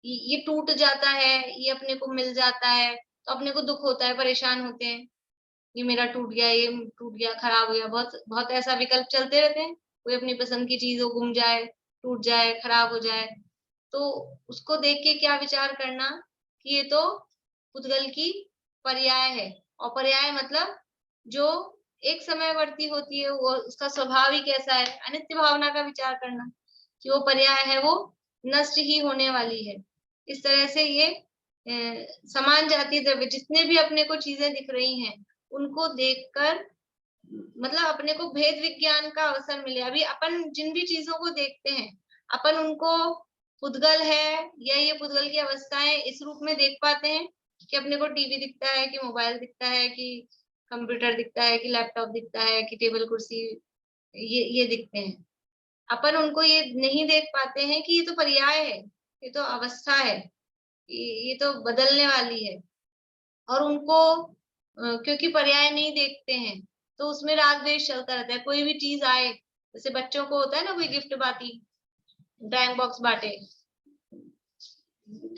ये टूट जाता है, ये अपने को मिल जाता है, तो अपने को दुख होता है, परेशान होते हैं, ये मेरा टूट गया, ये टूट गया, खराब हो गया, बहुत बहुत ऐसा विकल्प चलते रहते हैं। कोई अपनी पसंद की चीज हो, गुम जाए, टूट जाए, खराब हो जाए, तो उसको देख के क्या विचार करना कि ये तो पुद्गल की पर्याय है। और पर्याय मतलब जो एक समयवर्ती होती है, वो उसका स्वभाव ही कैसा है, अनित्य भावना का विचार करना कि वो पर्याय है, वो नष्ट ही होने वाली है। इस तरह से ये समान जाति द्रव्य जितने भी अपने को चीजें दिख रही हैं, उनको देखकर मतलब अपने को भेद विज्ञान का अवसर मिले। अभी अपन जिन भी चीजों को देखते हैं, अपन उनको पुद्गल है या ये पुद्गल की अवस्थाएं इस रूप में देख पाते हैं कि अपने को टीवी दिखता है, कि मोबाइल दिखता है, कि कंप्यूटर दिखता है, कि लैपटॉप दिखता है, कि टेबल कुर्सी, ये दिखते हैं। अपन उनको ये नहीं देख पाते हैं कि ये तो पर्याय है, ये तो अवस्था है, ये तो बदलने वाली है। और उनको क्योंकि पर्याय नहीं देखते हैं, तो उसमें राग द्वेष चलता रहता है। कोई भी चीज आए, जैसे बच्चों को होता है ना, कोई गिफ्ट बांटी, ड्राइंग बॉक्स बांटे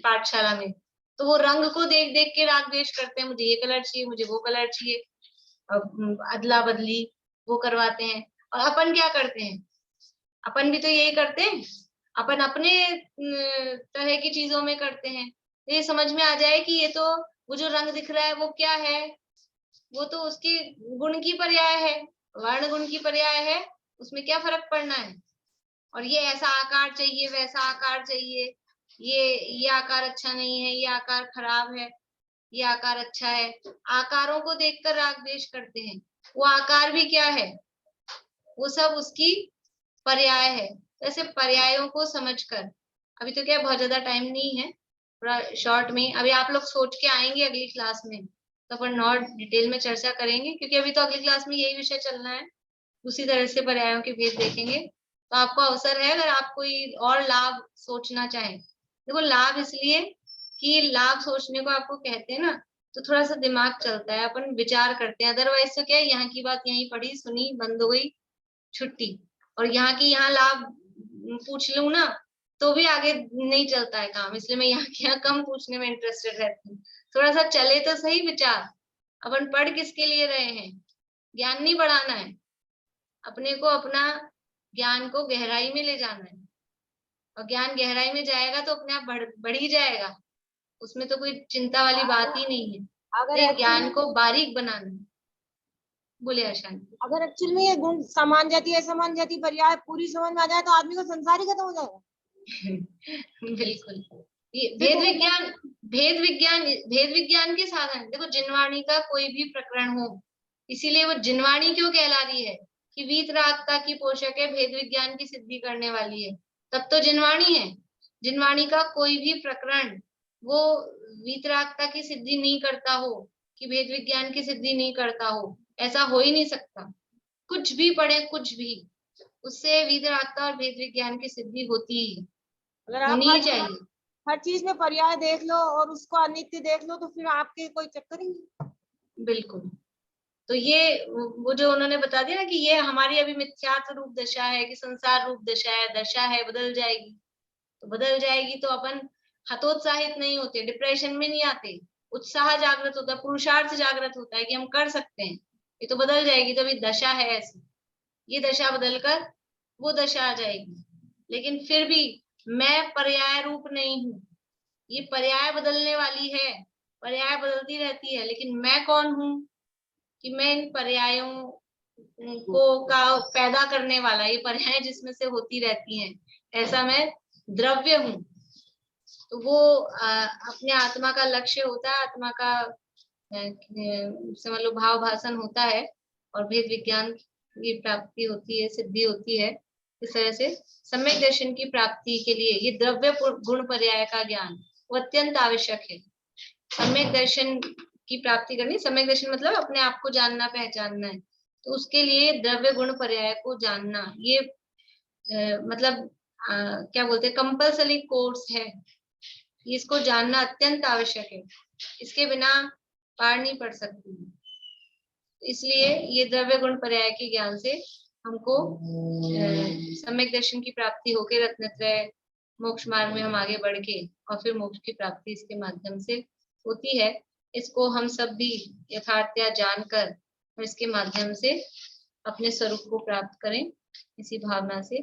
पाठशाला में, तो वो रंग को देख देख के राग द्वेष करते हैं, मुझे ये कलर चाहिए, मुझे वो कलर चाहिए, अदला बदली वो करवाते हैं। और अपन क्या करते हैं, अपन भी तो यही करते हैं, अपन अपने तरह की चीजों में करते हैं। तो ये समझ में आ जाए कि ये तो वो जो रंग दिख रहा है वो क्या है, वो तो उसके गुण की पर्याय है, वर्ण गुण की पर्याय है, उसमें क्या फर्क पड़ना है। और ये ऐसा आकार चाहिए, वैसा आकार चाहिए, ये आकार अच्छा नहीं है, ये आकार खराब है, ये आकार अच्छा है। आकारों को देखकर राग द्वेष करते हैं। वो आकार भी क्या है, वो सब उसकी पर्याय है। ऐसे पर्यायों को समझकर, अभी तो क्या बहुत ज्यादा टाइम नहीं है, थोड़ा शॉर्ट में अभी आप लोग सोच के आएंगे अगली क्लास में, तो अपन और डिटेल में चर्चा करेंगे, क्योंकि अभी तो अगली क्लास में यही विषय चलना है। उसी तरह से पर्यायों के भेद देखेंगे। तो आपको अवसर है, अगर आप कोई और लाभ सोचना चाहें। देखो लाभ इसलिए कि लाभ सोचने को आपको कहते हैं ना, तो थोड़ा सा दिमाग चलता है, अपन विचार करते हैं। अदरवाइज तो क्या है, यहाँ की बात यहीं पढ़ी सुनी बंद हो गई, छुट्टी। और यहाँ की यहाँ लाभ पूछ लूं ना तो भी आगे नहीं चलता है काम, इसलिए मैं यहाँ के यहाँ कम पूछने में इंटरेस्टेड रहती हूँ। थोड़ा सा चले तो सही विचार। अपन पढ़ किसके लिए रहे हैं, ज्ञान नहीं बढ़ाना है, अपने को अपना ज्ञान को गहराई में ले जाना है। और ज्ञान गहराई में जाएगा तो अपने आप बढ़ ही जाएगा, उसमें तो कोई चिंता वाली बात ही नहीं है। अगर ज्ञान को बारीक बनाना है। बोले आशान। अगर एक्चुअल में ये गुण समान जाति असमान जाति पर्याय पूरी समझ में आ जाए तो आदमी को संसार ही खत्म हो जाएगा। बिल्कुल। ये भेद विज्ञान के साधन। देखो जिनवाणी का कोई भी प्रकरण हो, इसीलिए वो जिनवाणी क्यों कहला रही है कि वीतरागता की पोषक है, भेद विज्ञान की सिद्धि करने वाली है, तब तो जिनवाणी है। जिनवाणी का कोई भी प्रकरण वो वीतरागता की सिद्धि नहीं करता हो, कि भेद विज्ञान की सिद्धि नहीं करता हो, ऐसा हो ही नहीं सकता। कुछ भी पढ़े, कुछ भी, उससे वीतरागता और भेद विज्ञान की सिद्धि होती ही, अगर आप होनी ही चाहिए। हर चीज में पर्याय देख लो और उसको अनित्य देख लो तो फिर आपके कोई चक्कर ही नहीं। बिल्कुल। तो ये वो जो उन्होंने बता दिया ना कि ये हमारी अभी मिथ्यात्व रूप दशा है, कि संसार रूप दशा है, बदल जाएगी। तो बदल जाएगी तो अपन हतोत्साहित नहीं होते, डिप्रेशन में नहीं आते, उत्साह जागृत होता है, पुरुषार्थ जागृत होता है कि हम कर सकते हैं। ये तो बदल जाएगी, तो अभी दशा है ऐसी, ये दशा बदलकर वो दशा आ जाएगी। लेकिन फिर भी मैं पर्याय रूप नहीं हूँ, ये पर्याय बदलने वाली है, पर्याय बदलती रहती है, लेकिन मैं कौन हूँ कि मैं इन पर्यायों को का पैदा करने वाला, ये पर्याय जिसमें से होती रहती हैं, ऐसा मैं द्रव्य हूँ। तो वो अपने आत्मा का लक्ष्य होता है, आत्मा का समझ लो भाव भाषण होता है, और भेद विज्ञान की प्राप्ति होती है, सिद्धि होती है। इस तरह से सम्यक दर्शन की प्राप्ति के लिए ये द्रव्य गुण पर्याय का ज्ञान वो अत्यंत आवश्यक है। सम्यक दर्शन की प्राप्ति करनी, सम्यक दर्शन मतलब अपने आप को जानना, पहचानना है, तो उसके लिए द्रव्य गुण पर्याय को जानना, ये मतलब क्या बोलते हैं, कंपल्सरी कोर्स है। इसको जानना अत्यंत आवश्यक है, इसके बिना पार नहीं पड़ सकती। इसलिए ये द्रव्य गुण पर्याय के ज्ञान से हमको सम्यक दर्शन की प्राप्ति होके रत्नत्रय मोक्ष मार्ग में हम आगे बढ़ के, और फिर मोक्ष की प्राप्ति इसके माध्यम से होती है। इसको हम सब भी यथार्थया जानकर और इसके माध्यम से अपने स्वरूप को प्राप्त करें, इसी भावना से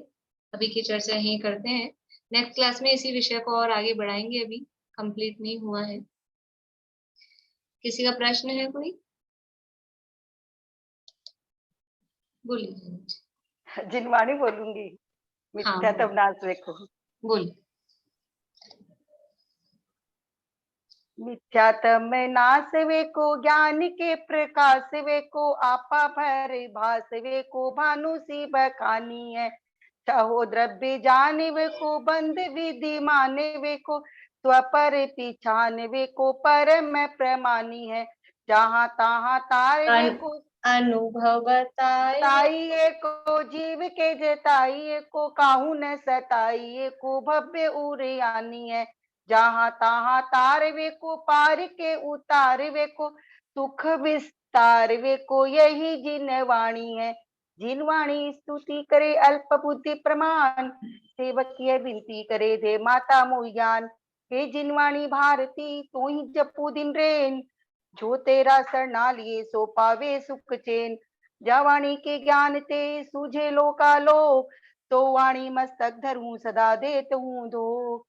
अभी की चर्चा यहीं करते हैं। नेक्स्ट क्लास में इसी विषय को और आगे बढ़ाएंगे, अभी कंप्लीट नहीं हुआ है। किसी का प्रश्न है कोई? बोलिए। जिनवाणी बोलूंगी। मिथ्यात्व नाश देखो। बोल। मिथ्यात्म नाश वेको, ज्ञान के प्रकाश वेको, आपा भर भास वेको, भानु सी बखानी है। चाहो द्रव्य जाने वेको, बंद विधि माने वेको, स्वपर पिछान वेको, परम प्रमानी है। जहाँ तहाँ तार वेको, अनुभव बताइए को, जीव के जताइए को, काहू न सताइए को, भव्य उरियानी है। जहाँ तहाँ तार वे को, पार के उतार वे को, सुख विस्त तारवे को यही जिन वाणी है, जिन वाणी स्तुति करे अल्प बुद्धि प्रमाण, सेवक यह विनती करे दे माता मोहि ज्ञान, हे जिन वाणी भारती तू ही जपू दिन रेन, जो तेरा शरणा लिए सो पावे सुख चैन, जा वाणी के ज्ञान ते सूझे लोकालोक, तो वाणी मस्तक धरूं सदा देत हूँ धोख,